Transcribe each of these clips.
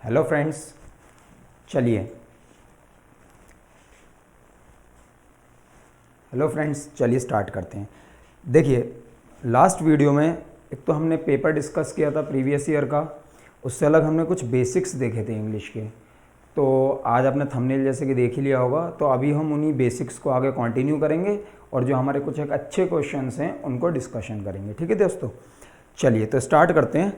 Hello friends, चलिए start करते हैं। देखिए, लास्ट वीडियो में एक तो हमने पेपर डिस्कस किया था प्रीवियस ईयर का, उससे अलग हमने कुछ बेसिक्स देखे थे इंग्लिश के। तो आज आपने थंबनेल जैसे कि देख ही लिया होगा, तो अभी हम उन्हीं बेसिक्स को आगे कंटिन्यू करेंगे और जो हमारे कुछ एक अच्छे क्वेश्चंस हैं उनको डिस्कशन करेंगे। ठीक है दोस्तों, चलिए तो स्टार्ट करते हैं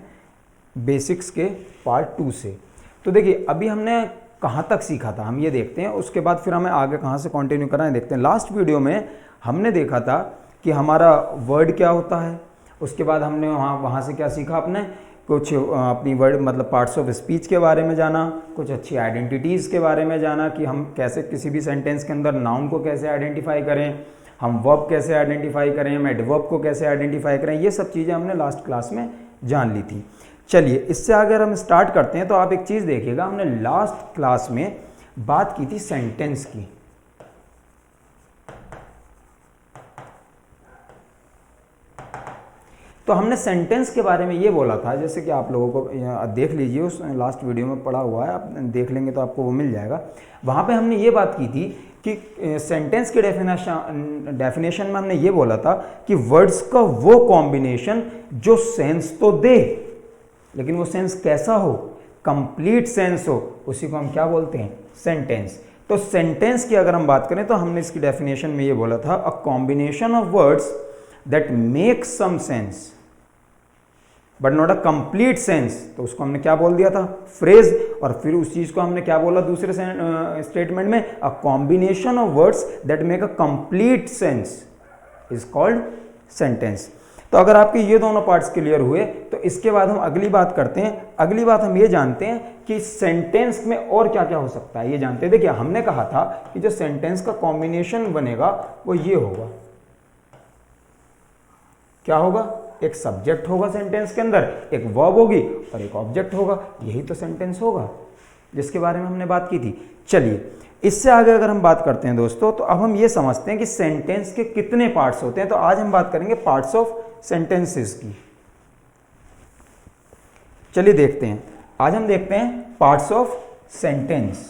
बेसिक्स के पार्ट 2 से। तो देखिए, अभी हमने कहाँ तक सीखा था हम ये देखते हैं, उसके बाद फिर हमें आगे कहाँ से कंटिन्यू करना है देखते हैं। लास्ट वीडियो में हमने देखा था कि हमारा वर्ड क्या होता है, उसके बाद हमने वहाँ से क्या सीखा, अपने कुछ अपनी वर्ड मतलब पार्ट्स ऑफ स्पीच के बारे में जाना, कुछ अच्छी आइडेंटिटीज़ के बारे में जाना कि हम कैसे किसी भी सेंटेंस के अंदर नाउन को कैसे आइडेंटिफाई करें, हम वर्ब कैसे आइडेंटिफाई करें, हम एडवर्ब को कैसे आइडेंटिफाई करें। ये सब चीज़ें हमने लास्ट क्लास में जान ली थी। चलिए, इससे अगर हम स्टार्ट करते हैं तो आप एक चीज़ देखिएगा, हमने लास्ट क्लास में बात की थी सेंटेंस की। तो हमने सेंटेंस के बारे में ये बोला था, जैसे कि आप लोगों को देख लीजिए, उस लास्ट वीडियो में पढ़ा हुआ है, आप देख लेंगे तो आपको वो मिल जाएगा। वहाँ पे हमने ये बात की थी कि सेंटेंस के डेफिनेशन में हमने ये बोला था कि वर्ड्स का वो कॉम्बिनेशन जो सेंस तो दे, लेकिन वो सेंस कैसा हो, कंप्लीट सेंस हो, उसी को हम क्या बोलते हैं, सेंटेंस। तो सेंटेंस की अगर हम बात करें तो हमने इसकी डेफिनेशन में ये बोला था, a combination of words that make some sense but not a complete sense. तो उसको हमने क्या बोल दिया था, फ्रेज। और फिर उस चीज को हमने क्या बोला दूसरे स्टेटमेंट में, अ combination of words that make a complete sense is called sentence. तो अगर आपके ये दोनों पार्ट्स क्लियर हुए तो इसके बाद हम अगली बात करते हैं। अगली बात हम ये जानते हैं कि सेंटेंस में और क्या क्या हो सकता है, ये जानते हैं। देखिए, हमने कहा था कि जो सेंटेंस का कॉम्बिनेशन बनेगा वो ये होगा, क्या होगा, एक सब्जेक्ट होगा सेंटेंस के अंदर, एक वर्ब होगी और एक ऑब्जेक्ट होगा। यही तो सेंटेंस होगा जिसके बारे में हमने बात की थी। चलिए, इससे आगे अगर हम बात करते हैं दोस्तों, तो अब हम ये समझते हैं कि सेंटेंस के कितने पार्ट्स होते हैं। तो आज हम बात करेंगे पार्ट्स ऑफ सेंटेंसेस की। चलिए देखते हैं, आज हम देखते हैं पार्ट्स ऑफ सेंटेंस।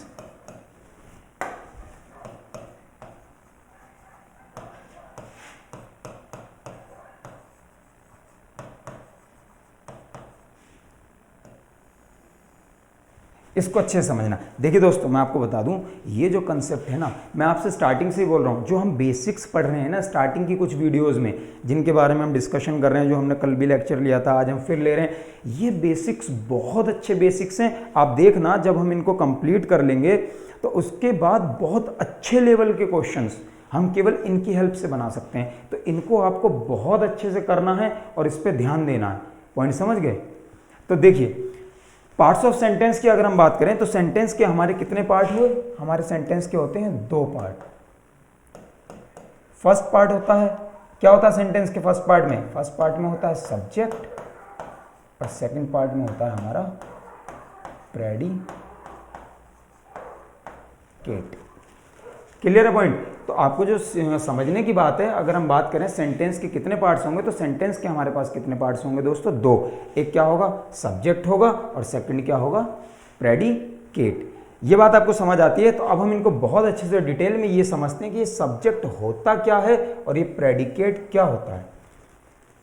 इसको अच्छे से समझना। देखिए दोस्तों, मैं आपको बता दूं, ये जो कंसेप्ट है ना, मैं आपसे स्टार्टिंग से ही बोल रहा हूं, जो हम बेसिक्स पढ़ रहे हैं ना स्टार्टिंग की कुछ वीडियोस में, जिनके बारे में हम डिस्कशन कर रहे हैं, जो हमने कल भी लेक्चर लिया था, आज हम फिर ले रहे हैं, ये बेसिक्स बहुत अच्छे बेसिक्स हैं। आप देखना, जब हम इनको कंप्लीट कर लेंगे तो उसके बाद बहुत अच्छे लेवल के क्वेश्चंस हम केवल इनकी हेल्प से बना सकते हैं। तो इनको आपको बहुत अच्छे से करना है और इस पर ध्यान देना है। पॉइंट समझ गए? तो देखिए, पार्ट्स ऑफ सेंटेंस की अगर हम बात करें तो सेंटेंस के हमारे कितने पार्ट हुए, हमारे सेंटेंस के होते हैं 2 पार्ट। फर्स्ट पार्ट होता है, क्या होता है सेंटेंस के फर्स्ट पार्ट में, फर्स्ट पार्ट में होता है सब्जेक्ट और सेकंड पार्ट में होता है हमारा प्रेडिकेट। क्लियर है पॉइंट? तो आपको जो समझने की बात है, अगर हम बात करें सेंटेंस के कितने पार्ट्स होंगे, तो सेंटेंस के हमारे पास कितने पार्ट्स होंगे दोस्तों, 2। एक क्या होगा, सब्जेक्ट होगा, और सेकंड क्या होगा, प्रेडिकेट। ये बात आपको समझ आती है? तो अब हम इनको बहुत अच्छे से डिटेल में ये समझते हैं कि ये सब्जेक्ट होता क्या है और ये प्रेडिकेट क्या होता है।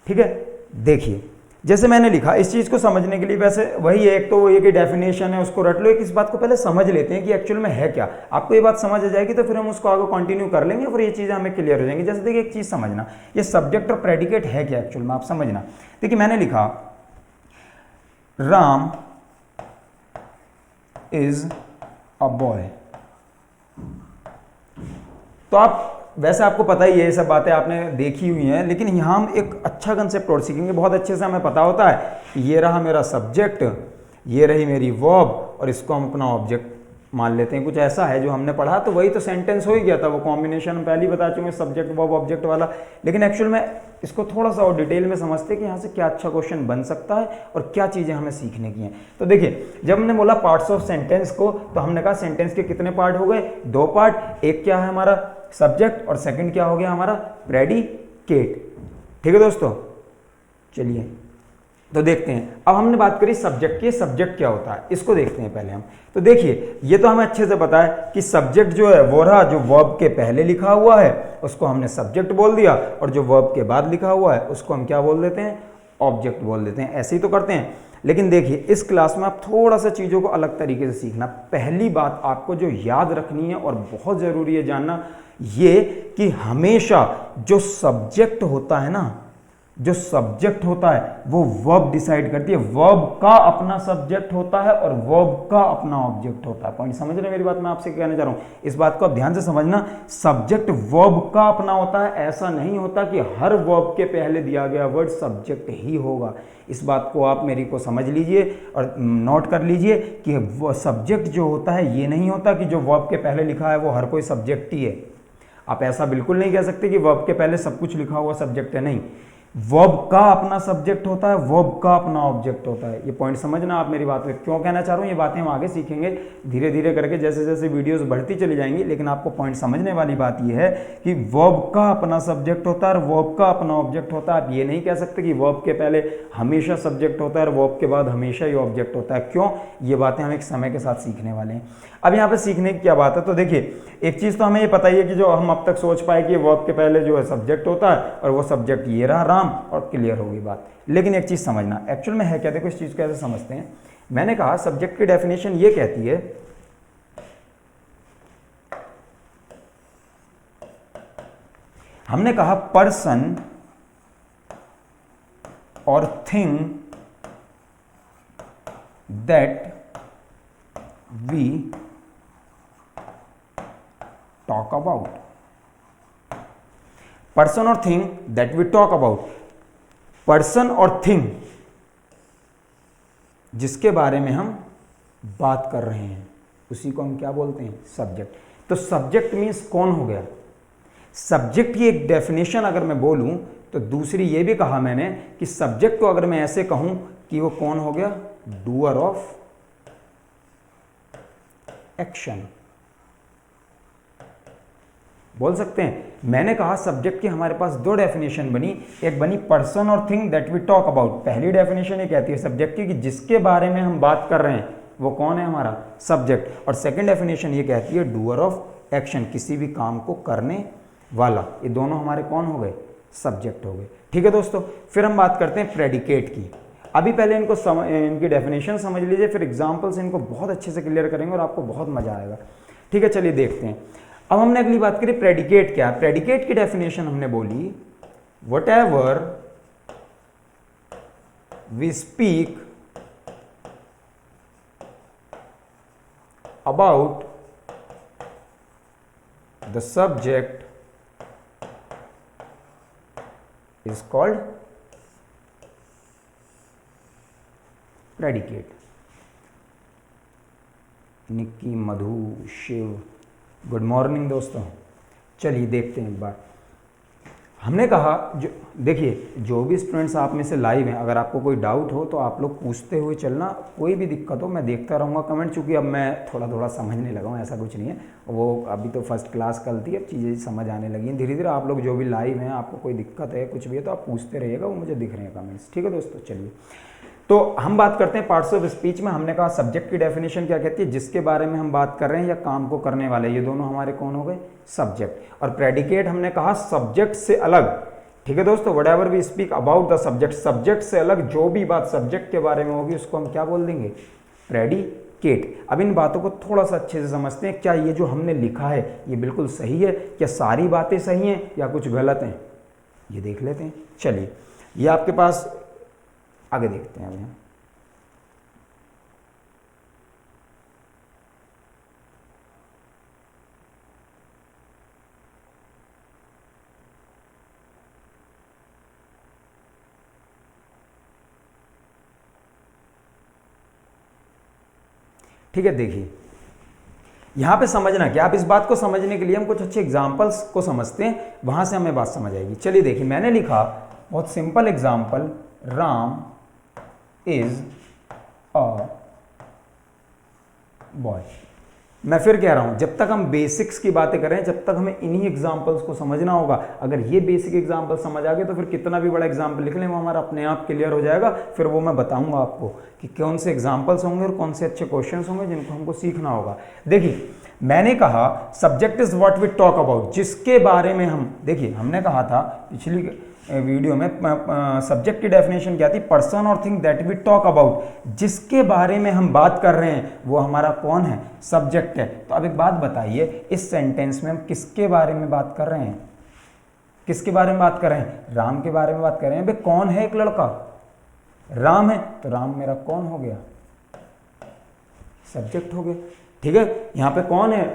ठीक है, देखिए, जैसे मैंने लिखा, इस चीज को समझने के लिए वैसे वही है, एक तो वो ये कि डेफिनेशन है, उसको रट लो। एक इस बात को पहले समझ लेते हैं कि एक्चुअल में है क्या। आपको ये बात समझ आ जाएगी तो फिर हम उसको आगे कंटिन्यू कर लेंगे, फिर ये चीजें हमें क्लियर हो जाएंगी। जैसे देखिए, एक चीज समझना, ये सब्जेक्ट और प्रेडिकेट है क्या एक्चुअल में, आप समझना। देखिए, मैंने लिखा राम इज अ बॉय। तो आप वैसे आपको पता ही है, ये सब बातें आपने देखी हुई हैं, लेकिन यहाँ हम एक अच्छा कंसेप्ट और सीखेंगे। बहुत अच्छे से हमें पता होता है कि ये रहा मेरा सब्जेक्ट, ये रही मेरी वर्ब, और इसको हम अपना ऑब्जेक्ट मान लेते हैं। कुछ ऐसा है जो हमने पढ़ा, तो वही तो सेंटेंस हो ही गया था। वो कॉम्बिनेशन हम पहले ही बता चुके हैं, सब्जेक्ट वर्ब ऑब्जेक्ट वाला। लेकिन एक्चुअल में इसको थोड़ा सा और डिटेल में समझते हैं कि यहाँ से क्या अच्छा क्वेश्चन बन सकता है और क्या चीज़ें हमें सीखने की हैं। तो देखिए, जब हमने बोला पार्ट्स ऑफ सेंटेंस को, तो हमने कहा सेंटेंस के कितने पार्ट हो गए, 2 पार्ट। एक क्या है हमारा सब्जेक्ट और सेकंड क्या हो गया हमारा प्रेडिकेट। ठीक है दोस्तों, चलिए तो देखते हैं, अब हमने बात करी सब्जेक्ट की, सब्जेक्ट क्या होता है इसको देखते हैं पहले हम। तो देखिए ये तो हमें अच्छे से पता है कि सब्जेक्ट जो है वो रहा जो वर्ब के पहले लिखा हुआ है उसको हमने सब्जेक्ट बोल दिया, और जो वर्ब के बाद लिखा हुआ है उसको हम क्या बोल देते हैं, ऑब्जेक्ट बोल देते हैं। ऐसे ही तो करते हैं। लेकिन देखिए इस क्लास में आप थोड़ा सा चीज़ों को अलग तरीके से सीखना। पहली बात आपको जो याद रखनी है और बहुत ज़रूरी है जानना, ये कि हमेशा जो सब्जेक्ट होता है ना, जो सब्जेक्ट होता है वो वर्ब डिसाइड करती है। वर्ब का अपना सब्जेक्ट होता है और वर्ब का अपना ऑब्जेक्ट होता है। पॉइंट समझ रहे हैं मेरी बात? मैं आपसे कहना चाह रहा हूं, इस बात को आप ध्यान से समझना। सब्जेक्ट वर्ब का अपना होता है, ऐसा नहीं होता कि हर वर्ब के पहले दिया गया वर्ड सब्जेक्ट ही होगा। इस बात को आप मेरी को समझ लीजिए और नोट कर लीजिए कि वो सब्जेक्ट जो होता है ये नहीं होता कि जो वर्ब के पहले लिखा है वो हर कोई सब्जेक्ट ही है। आप ऐसा बिल्कुल नहीं कह सकते कि वर्ब के पहले सब कुछ लिखा हुआ सब्जेक्ट है, नहीं। वर्ब का अपना सब्जेक्ट होता है, वर्ब का अपना ऑब्जेक्ट होता है। ये पॉइंट समझना आप मेरी बात में क्यों कहना चाह रहा हूँ। ये बातें हम आगे सीखेंगे धीरे धीरे करके, जैसे जैसे वीडियोस बढ़ती चली जाएंगी। लेकिन आपको पॉइंट समझने वाली बात ये है कि वर्ब का अपना सब्जेक्ट होता है और वर्ब का अपना ऑब्जेक्ट होता है। आप ये नहीं कह सकते कि वर्ब के पहले हमेशा सब्जेक्ट होता है और वर्ब के बाद हमेशा ही ऑब्जेक्ट होता है। क्यों? ये बातें हम एक समय के साथ सीखने वाले हैं। अब यहाँ पे सीखने की क्या बात है, तो देखिए एक चीज़ तो हमें ये पता ही है कि जो हम अब तक सोच पाए कि वर्ब के पहले जो है सब्जेक्ट होता है और वो सब्जेक्ट ये रहा राम, और क्लियर होगी बात। लेकिन एक चीज़ समझना एक्चुअल में है क्या, देखो इस चीज़ को ऐसे समझते हैं। मैंने कहा सब्जेक्ट की डेफिनेशन ये कहती है हमने कहा पर्सन और thing that we talk about. Person और thing that we talk about. Person और थिंग जिसके बारे में हम बात कर रहे हैं उसी को हम क्या बोलते हैं, सब्जेक्ट। तो सब्जेक्ट मीन्स कौन हो गया। सब्जेक्ट की एक डेफिनेशन अगर मैं बोलूं तो दूसरी ये भी कहा मैंने कि सब्जेक्ट को अगर मैं ऐसे कहूं कि वो कौन हो गया, डूअर ऑफ एक्शन बोल सकते हैं। मैंने कहा सब्जेक्ट की हमारे पास दो डेफिनेशन बनी, एक बनी पर्सन और thing that we talk about. पहली डेफिनेशन ये कहती है सब्जेक्ट की कि जिसके बारे में हम बात कर रहे हैं वो कौन है, हमारा सब्जेक्ट। और सेकंड डेफिनेशन ये कहती है डूअर ऑफ एक्शन, किसी भी काम को करने वाला। ये दोनों हमारे कौन हो गए, सब्जेक्ट हो गए। ठीक है दोस्तों, फिर हम बात करते हैं प्रेडिकेट की। अभी पहले इनको इनकी डेफिनेशन समझ लीजिए, फिर एग्जाम्पल्स इनको बहुत अच्छे से क्लियर करेंगे और आपको बहुत मजा आएगा। ठीक है, चलिए देखते हैं। अब हमने अगली बात करी प्रेडिकेट क्या है। प्रेडिकेट की डेफिनेशन हमने बोली whatever we speak about the subject is called predicate. Nikki, Madhu, Shiv, good morning दोस्तों। चलिए देखते हैं एक बार। हमने कहा जो देखिए जो भी स्टूडेंट्स आप में से लाइव हैं, अगर आपको कोई डाउट हो तो आप लोग पूछते हुए चलना। कोई भी दिक्कत हो मैं देखता रहूँगा कमेंट, चूँकि अब मैं थोड़ा थोड़ा समझने लगा हूँ, ऐसा कुछ नहीं है। वो अभी तो फर्स्ट क्लास कल थी, अब चीज़ें समझ आने लगी हैं धीरे धीरे। आप लोग जो भी लाइव हैं, आपको कोई दिक्कत है कुछ भी है तो आप पूछते रहिएगा, वो मुझे दिख रहे हैं कमेंट्स। ठीक है दोस्तों, चलिए तो हम बात करते हैं पार्ट्स ऑफ स्पीच में। हमने कहा सब्जेक्ट की डेफिनेशन क्या कहती है, जिसके बारे में हम बात कर रहे हैं या काम को करने वाले, ये दोनों हमारे कौन हो गए, सब्जेक्ट। और प्रेडिकेट हमने कहा सब्जेक्ट से अलग। ठीक है दोस्तों, whatever we speak about the subject, subject से अलग जो भी बात सब्जेक्ट के बारे में होगी उसको हम क्या बोल देंगे, प्रेडिकेट। अब इन बातों को थोड़ा सा अच्छे से समझते हैं। क्या ये जो हमने लिखा है ये बिल्कुल सही है, क्या सारी बातें सही हैं या कुछ गलत हैं, ये देख लेते हैं। चलिए ये आपके पास आगे देखते हैं। अभी हम ठीक है, देखिए यहां पे समझना क्या, आप इस बात को समझने के लिए हम कुछ अच्छे एग्जांपल्स को समझते हैं, वहां से हमें बात समझ आएगी। चलिए देखिए, मैंने लिखा बहुत simple example, Ram is a boy. मैं फिर कह रहा हूं, जब तक हम बेसिक्स की बातें करें, जब तक हमें इन्हीं एग्जांपल्स को समझना होगा। अगर ये बेसिक एग्जांपल समझ आ गए तो फिर कितना भी बड़ा एग्जांपल लिख लें वो हमारा अपने आप क्लियर हो जाएगा। फिर वो मैं बताऊंगा आपको कि कौन से एग्जांपल्स होंगे और कौन से अच्छे क्वेश्चंस होंगे जिनको हमको सीखना होगा। देखिए, मैंने कहा subject is what we talk about, जिसके बारे में हम, देखिए हमने कहा था पिछली वीडियो में सब्जेक्ट की डेफिनेशन क्या थी, पर्सन और thing that we talk about, जिसके बारे में हम बात कर रहे हैं वो हमारा कौन है, सब्जेक्ट है। तो अब एक बात बताइए, इस सेंटेंस में हम किसके बारे में बात कर रहे हैं, किसके बारे में बात कर रहे हैं, राम के बारे में बात कर रहे हैं। भाई कौन है एक लड़का, राम है, तो राम मेरा कौन हो गया, सब्जेक्ट हो गया। ठीक है, यहाँ पे कौन है,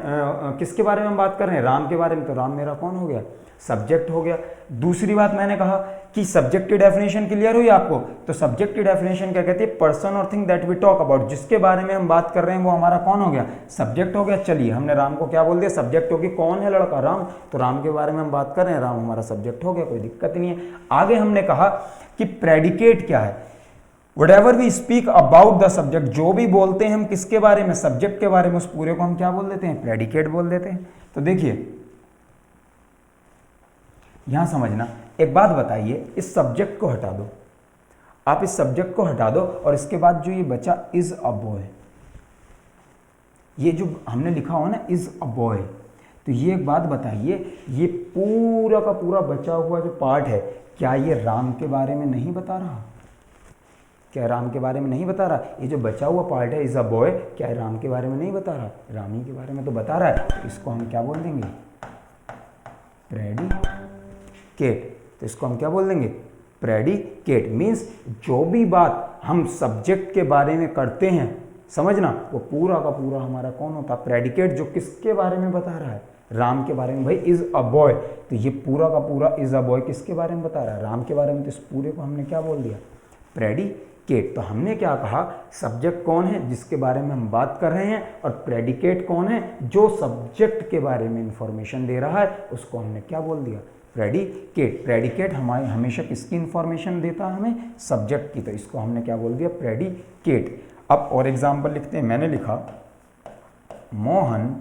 किसके बारे में हम बात कर रहे हैं, राम के बारे में, तो राम मेरा कौन हो गया, सब्जेक्ट हो गया। दूसरी बात मैंने कहा कि सब्जेक्ट की डेफिनेशन क्लियर हुई आपको, तो सब्जेक्ट की डेफिनेशन क्या कहती है, पर्सन और thing that we talk about, जिसके बारे में हम बात कर रहे हैं वो हमारा कौन हो गया, सब्जेक्ट हो गया। चलिए हमने राम को क्या बोल दिया, सब्जेक्ट हो गया। कौन है लड़का, राम, तो राम के बारे में हम बात कर रहे हैं, राम हमारा सब्जेक्ट हो गया, कोई दिक्कत नहीं है। आगे हमने कहा कि प्रेडिकेट क्या है, Whatever we speak about the subject, जो भी बोलते हैं हम किसके बारे में, सब्जेक्ट के बारे में, उस पूरे को हम क्या बोल देते हैं, प्रेडिकेट बोल देते हैं। तो देखिए यहां समझना, एक बात बताइए, इस सब्जेक्ट को हटा दो, आप इस सब्जेक्ट को हटा दो और इसके बाद जो ये बचा इज अ बॉय, ये जो हमने लिखा हुआ ना इज अ बॉय, तो ये एक बात बताइए, ये पूरा का पूरा बचा हुआ जो पार्ट है, क्या ये राम के बारे में नहीं बता रहा, क्या राम के बारे में नहीं बता रहा, ये जो बचा हुआ पार्ट है इज अ बॉय, क्या राम के बारे में नहीं बता रहा, राम ही के बारे में तो बता रहा है। तो इसको हम क्या बोल देंगे, प्रेडिकेट। तो इसको हम क्या बोल देंगे, प्रेडिकेट। मीन्स जो भी बात हम सब्जेक्ट के बारे में करते हैं, समझना, वो पूरा का पूरा हमारा कौन होता है, प्रेडिकेट, जो किसके बारे में बता रहा है, राम के बारे में। भाई इज अ बॉय, तो ये पूरा का पूरा इज अ बॉय किसके बारे में बता रहा है, राम के बारे में। तो इस पूरे को हमने क्या बोल दिया, प्रेडिकेट। तो हमने क्या कहा, सब्जेक्ट कौन है जिसके बारे में हम बात कर रहे हैं, और प्रेडिकेट कौन है जो सब्जेक्ट के बारे में इंफॉर्मेशन दे रहा है, उसको हमने क्या बोल दिया, प्रेडिकेट। प्रेडिकेट हमारे हमेशा किसकी इंफॉर्मेशन देता है, हमें सब्जेक्ट की, तो इसको हमने क्या बोल दिया, प्रेडिकेट। अब और एग्जांपल लिखते हैं, मैंने लिखा मोहन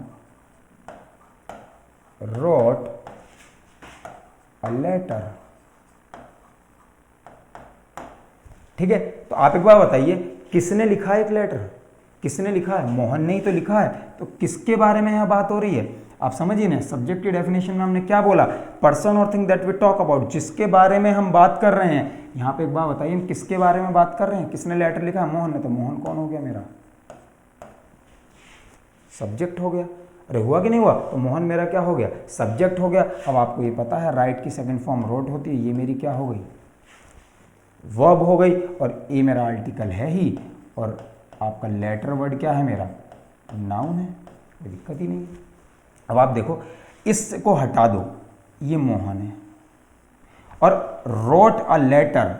wrote a letter। ठीक है, तो आप एक बार बताइए, किसने लिखा है एक लेटर, किसने लिखा है, मोहन ने ही तो लिखा है। तो किसके बारे में यहां बात हो रही है, आप समझिए ना, सब्जेक्ट की डेफिनेशन में हमने क्या बोला, पर्सन और thing that we talk about, जिसके बारे में हम बात कर रहे हैं। यहाँ पे एक बात बताइए, हम किसके बारे में बात कर रहे हैं, किसने लेटर लिखा है, मोहन ने, तो मोहन कौन हो गया, मेरा सब्जेक्ट हो गया। अरे हुआ कि नहीं हुआ, तो मोहन मेरा क्या हो गया, सब्जेक्ट हो गया। अब आपको ये पता है राइट की सेकंड फॉर्म रोट होती है, ये मेरी क्या हो गई, वर्ब हो गई, और ये मेरा आर्टिकल है ही, और आपका लेटर वर्ड क्या है, मेरा नाउन है, कोई दिक्कत ही नहीं। अब आप देखो, इसको हटा दो, ये मोहन है, और रोट अ लेटर,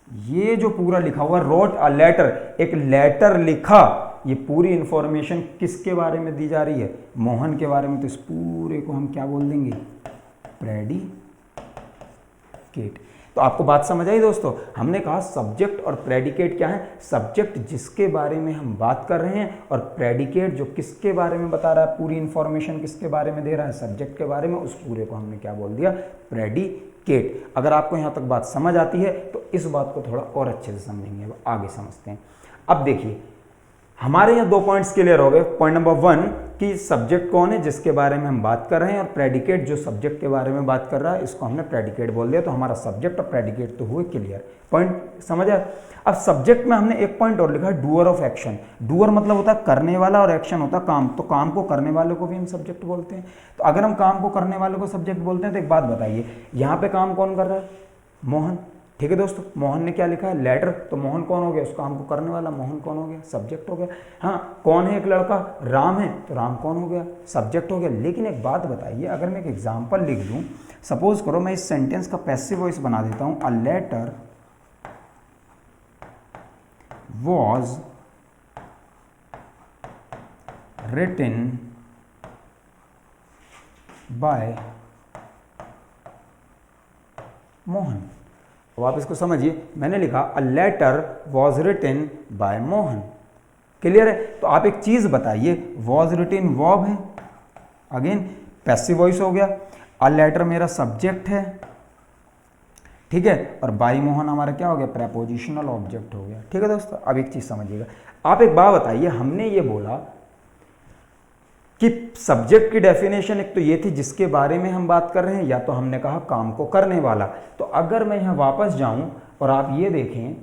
ये जो पूरा लिखा हुआ रोट अ लेटर, एक लेटर लिखा, ये पूरी इंफॉर्मेशन किसके बारे में दी जा रही है, मोहन के बारे में। तो इस पूरे को हम क्या बोल देंगे, प्रेडिकेट। तो आपको बात समझ आई दोस्तों, हमने कहा सब्जेक्ट और प्रेडिकेट क्या है, सब्जेक्ट जिसके बारे में हम बात कर रहे हैं, और प्रेडिकेट जो किसके बारे में बता रहा है, पूरी इंफॉर्मेशन किसके बारे में दे रहा है, सब्जेक्ट के बारे में, उस पूरे को हमने क्या बोल दिया, प्रेडिकेट। अगर आपको यहाँ तक बात समझ आती है तो इस बात को थोड़ा और अच्छे से समझेंगे, आगे समझते हैं। अब देखिए, हमारे यहाँ 2 पॉइंट्स क्लियर हो गए। पॉइंट नंबर 1 कि सब्जेक्ट कौन है जिसके बारे में हम बात कर रहे हैं, और प्रेडिकेट जो सब्जेक्ट के बारे में बात कर रहा है, इसको हमने प्रेडिकेट बोल दिया। तो हमारा सब्जेक्ट और प्रेडिकेट तो हुए क्लियर, पॉइंट समझ आया। अब सब्जेक्ट में हमने एक पॉइंट और लिखा है, डूअर ऑफ एक्शन। डूअर मतलब होता है करने वाला, और एक्शन होता है काम। तो काम को करने वाले को भी हम सब्जेक्ट बोलते हैं। तो अगर हम काम को करने वाले को सब्जेक्ट बोलते हैं, तो एक बात बताइए, यहाँ पे काम कौन कर रहा है, मोहन। ठीक है दोस्तों, मोहन ने क्या लिखा है, लेटर, तो मोहन कौन हो गया, उस काम को करने वाला, मोहन कौन हो गया, सब्जेक्ट हो गया। हाँ, कौन है एक लड़का, राम है, तो राम कौन हो गया, सब्जेक्ट हो गया। लेकिन एक बात बताइए, अगर मैं एक एग्जांपल लिख दूं, सपोज करो मैं इस सेंटेंस का पैसिव वॉइस बना देता हूं, a letter was written by Mohan. अब आप इसको समझिए, मैंने लिखा a letter was written by Mohan. Clear है? तो आप एक चीज बताइए, वॉज रिटन वर्ब है, अगेन पैसिव वॉइस हो गया, अ लेटर मेरा सब्जेक्ट है, ठीक है, और बाई मोहन हमारा क्या हो गया, प्रेपोजिशनल ऑब्जेक्ट हो गया। ठीक है दोस्तों, अब एक चीज समझिएगा, आप एक बात बताइए, हमने ये बोला कि सब्जेक्ट की डेफिनेशन एक तो ये थी जिसके बारे में हम बात कर रहे हैं, या तो हमने कहा काम को करने वाला। तो अगर मैं यहाँ वापस जाऊं और आप ये देखें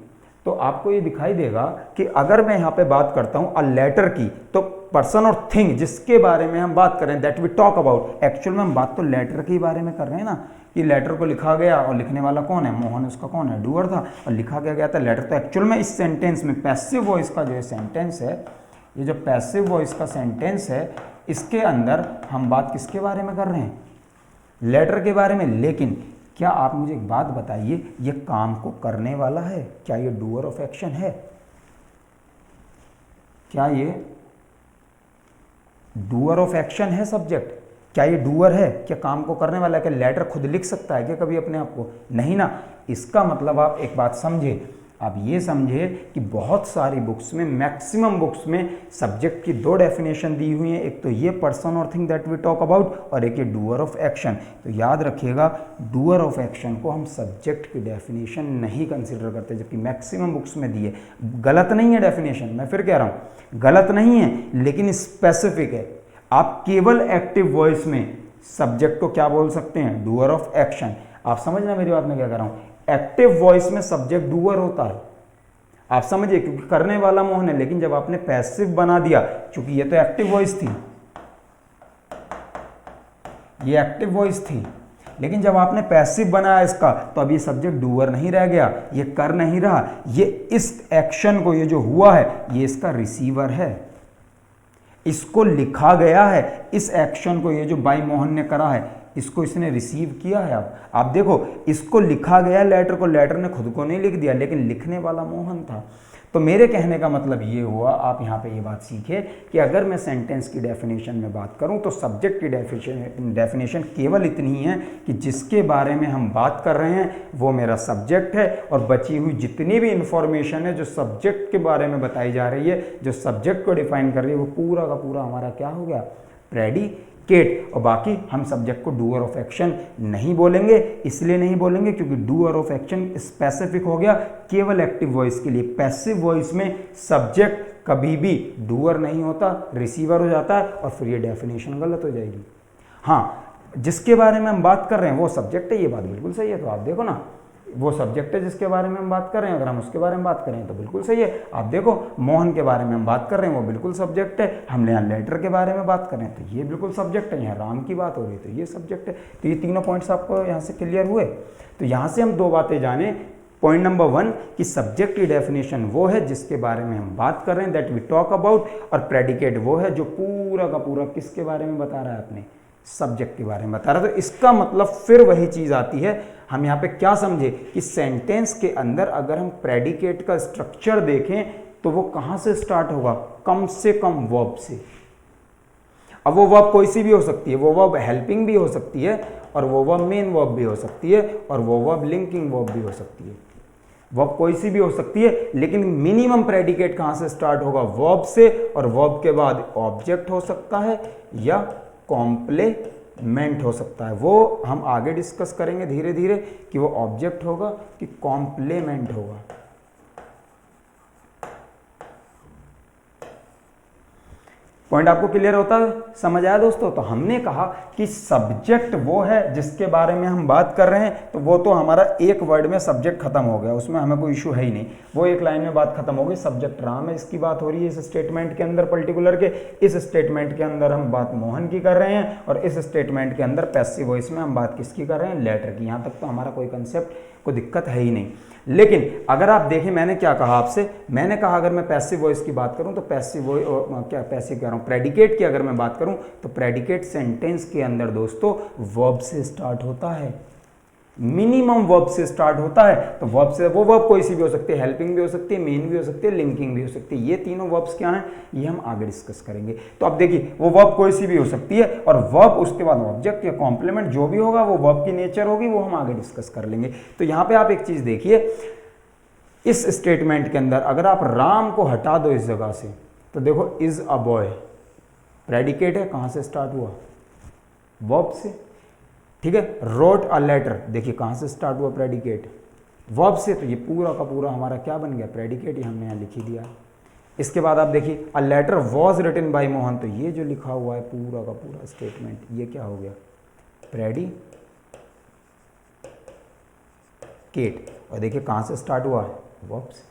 तो आपको ये दिखाई देगा कि अगर मैं यहाँ पे बात करता हूँ अ लेटर की, तो पर्सन और थिंग जिसके बारे में हम बात कर रहे हैं, that we talk about, actual में हम बात तो लेटर के बारे में कर रहे हैं ना, कि लेटर को लिखा गया और लिखने वाला कौन है, मोहन, उसका कौन है, डूअर था, और लिखा गया था लेटर। तो एक्चुअल में इस सेंटेंस में पैसिव वॉइस का जो सेंटेंस है, ये जो पैसिव वॉइस का सेंटेंस है, इसके अंदर हम बात किसके बारे में कर रहे हैं, लेटर के बारे में। लेकिन क्या आप मुझे एक बात बताइए, ये काम को करने वाला है, क्या ये डूअर ऑफ एक्शन है, क्या ये डूअर ऑफ एक्शन है सब्जेक्ट, क्या ये डूअर है, क्या काम को करने वाला है, क्या लेटर खुद लिख सकता है क्या कभी अपने आप को, नहीं ना। इसका मतलब आप एक बात समझे, आप ये समझे कि बहुत सारी बुक्स में, मैक्सिमम बुक्स में सब्जेक्ट की दो डेफिनेशन दी हुई हैं, एक तो ये पर्सन और thing that we talk about, और एक ये डूअर ऑफ एक्शन। तो याद रखिएगा, डूअर ऑफ एक्शन को हम सब्जेक्ट की डेफिनेशन नहीं कंसिडर करते, जबकि मैक्सिमम बुक्स में दी है। गलत नहीं है डेफिनेशन, मैं फिर कह रहा हूँ गलत नहीं है, लेकिन स्पेसिफिक है। आप केवल एक्टिव वॉइस में सब्जेक्ट को क्या बोल सकते हैं, डूअर ऑफ एक्शन। आप समझना मेरी बात, मैं क्या कर रहा हूँ, एक्टिव वॉइस में सब्जेक्ट डूअर होता है, आप समझिए, क्योंकि करने वाला मोहन है। लेकिन जब आपने पैसिव बना दिया, क्योंकि ये तो एक्टिव वॉइस थी, ये एक्टिव वॉइस थी, लेकिन जब आपने पैसिव बनाया इसका, तो अब ये सब्जेक्ट डूअर नहीं रह गया, ये कर नहीं रहा, ये इस एक्शन को, ये जो हुआ है, ये इसका रिसीवर है, इसको लिखा गया है, इस एक्शन को, ये जो बाई मोहन ने करा है, इसको इसने रिसीव किया है। अब आप देखो, इसको लिखा गया लेटर को, लेटर ने खुद को नहीं लिख दिया, लेकिन लिखने वाला मोहन था। तो मेरे कहने का मतलब ये हुआ, आप यहाँ पे ये बात सीखे कि अगर मैं सेंटेंस की डेफिनेशन में बात करूँ, तो सब्जेक्ट की डेफिनेशन केवल इतनी है कि जिसके बारे में हम बात कर रहे हैं वो मेरा सब्जेक्ट है, और बची हुई जितनी भी इंफॉर्मेशन है जो सब्जेक्ट के बारे में बताई जा रही है, जो सब्जेक्ट को डिफाइन कर रही है, वो पूरा का पूरा हमारा क्या हो गया, प्रेडिकेट। और बाकी हम सब्जेक्ट को डूअर ऑफ एक्शन नहीं बोलेंगे, इसलिए नहीं बोलेंगे क्योंकि डूअर ऑफ एक्शन स्पेसिफिक हो गया केवल एक्टिव वॉइस के लिए। पैसिव वॉइस में सब्जेक्ट कभी भी डूअर नहीं होता, रिसीवर हो जाता है, और फिर ये डेफिनेशन गलत हो जाएगी। हाँ, जिसके बारे में हम बात कर रहे हैं वो सब्जेक्ट है, ये बात बिल्कुल सही है। तो आप देखो ना, वो सब्जेक्ट है जिसके बारे में हम बात कर रहे हैं, अगर हम उसके बारे में बात करें तो बिल्कुल सही है। आप देखो, मोहन के बारे में हम बात कर रहे हैं, वो बिल्कुल सब्जेक्ट है। हमने यहाँ लेटर के बारे में बात कर रहे हैं तो ये बिल्कुल सब्जेक्ट है। यहाँ राम की बात हो रही है तो ये सब्जेक्ट है। तो ये तीनों पॉइंट्स आपको यहाँ से क्लियर हुए। तो यहाँ से हम दो बातें जाने। पॉइंट नंबर 1 कि सब्जेक्ट की डेफिनेशन वो है जिसके बारे में हम बात कर रहे हैं, दैट वी टॉक अबाउट, और प्रेडिकेट वो है जो पूरा का पूरा किसके बारे में बता रहा है, अपने सब्जेक्ट के बारे में बता रहा है। तो इसका मतलब फिर वही चीज आती है, हम यहाँ पे क्या समझे कि सेंटेंस के अंदर अगर हम प्रेडिकेट का स्ट्रक्चर देखें तो वो कहाँ से स्टार्ट होगा, कम से कम वर्ब से। अब वो वर्ब कोई सी भी हो सकती है, वो वर्ब हेल्पिंग भी हो सकती है, और वो वर्ब मेन वर्ब भी हो सकती है, और वो वर्ब लिंकिंग वर्ब भी हो सकती है। वर्ब कोई सी भी हो सकती है, लेकिन मिनिमम प्रेडिकेट कहाँ से स्टार्ट होगा, वर्ब से, और वर्ब के बाद ऑब्जेक्ट हो सकता है या कॉम्प्लेमेंट हो सकता है। वो हम आगे डिस्कस करेंगे धीरे धीरे कि वो ऑब्जेक्ट होगा कि कॉम्प्लेमेंट होगा। पॉइंट आपको क्लियर होता है, समझ आया दोस्तों। तो हमने कहा कि सब्जेक्ट वो है जिसके बारे में हम बात कर रहे हैं, तो वो तो हमारा एक वर्ड में सब्जेक्ट खत्म हो गया, उसमें हमें कोई इशू है ही नहीं, वो एक लाइन में बात खत्म हो गई। सब्जेक्ट राम है, इसकी बात हो रही है इस स्टेटमेंट के अंदर पर्टिकुलर के। इस स्टेटमेंट के अंदर हम बात मोहन की कर रहे हैं, और इस स्टेटमेंट के अंदर पैसिव वॉइस में हम बात किसकी कर रहे हैं, लेटर की। यहाँ तक तो हमारा कोई कंसेप्ट, कोई दिक्कत है ही नहीं। लेकिन अगर आप देखें, मैंने क्या कहा आपसे, मैंने कहा अगर मैं पैसिव वॉइस की बात करूं तो पैसिव वॉइस, क्या पैसिव कह रहा हूं, प्रेडिकेट की अगर मैं बात करूं तो प्रेडिकेट सेंटेंस के अंदर दोस्तों वर्ब से स्टार्ट होता है, मिनिमम वर्ब से स्टार्ट होता है। तो वर्ब से, वो वर्ब कोई सी भी हो सकती है, हेल्पिंग भी हो सकती है, मेन भी हो सकती है, लिंकिंग भी हो सकती है। ये तीनों वर्ब्स क्या हैं, ये हम आगे डिस्कस करेंगे। तो अब देखिए, वो वर्ब कोई सी भी हो सकती है, और वर्ब उसके बाद ऑब्जेक्ट या कॉम्प्लीमेंट जो भी होगा वो वर्ब की नेचर होगी, वो हम आगे डिस्कस कर लेंगे। तो यहाँ पे आप एक चीज देखिए, इस स्टेटमेंट के अंदर अगर आप राम को हटा दो इस जगह से, तो देखो इज अ बॉय, प्रेडिकेट है, कहाँ से स्टार्ट हुआ, वर्ब से, ठीक है। रोट अ लेटर, देखिए कहाँ से स्टार्ट हुआ, प्रेडिकेट, वर्ब से, तो ये पूरा का पूरा हमारा क्या बन गया, प्रेडिकेट, ये हमने यहाँ लिख ही दिया। इसके बाद आप देखिए a letter was written by Mohan, तो ये जो लिखा हुआ है पूरा का पूरा स्टेटमेंट, ये क्या हो गया, प्रेडिकेट। और देखिए कहाँ से स्टार्ट हुआ है, वर्ब से।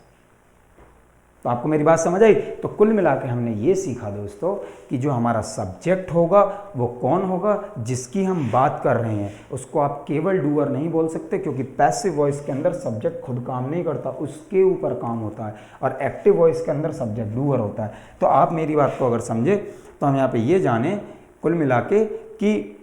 तो आपको मेरी बात समझ आई। तो कुल मिला के हमने ये सीखा दोस्तों कि जो हमारा सब्जेक्ट होगा वो कौन होगा, जिसकी हम बात कर रहे हैं उसको आप केवल डूअर नहीं बोल सकते, क्योंकि पैसिव वॉइस के अंदर सब्जेक्ट खुद काम नहीं करता, उसके ऊपर काम होता है, और एक्टिव वॉइस के अंदर सब्जेक्ट डूअर होता है। तो आप मेरी बात को अगर समझे तो हम यहाँ पे ये जाने कुल मिला के कि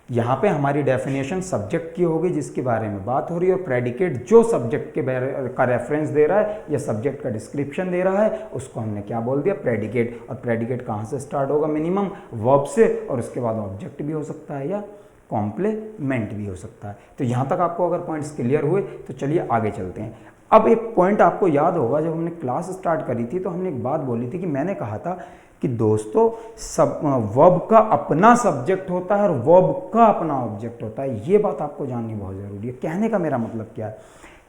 यहाँ पे हमारी डेफिनेशन सब्जेक्ट की होगी जिसके बारे में बात हो रही है, और प्रेडिकेट जो सब्जेक्ट के का रेफरेंस दे रहा है या सब्जेक्ट का डिस्क्रिप्शन दे रहा है उसको हमने क्या बोल दिया, प्रेडिकेट। और प्रेडिकेट कहाँ से स्टार्ट होगा, मिनिमम वर्ब से, और उसके बाद ऑब्जेक्ट भी हो सकता है या कॉम्प्लीमेंट भी हो सकता है। तो यहाँ तक आपको अगर पॉइंट्स क्लियर हुए तो चलिए आगे चलते हैं। अब एक पॉइंट आपको याद होगा, जब हमने क्लास स्टार्ट करी थी तो हमने एक बात बोली थी कि मैंने कहा था कि दोस्तों वर्ब का अपना सब्जेक्ट होता है और वर्ब का अपना ऑब्जेक्ट होता है। ये बात आपको जाननी बहुत ज़रूरी है। कहने का मेरा मतलब क्या है,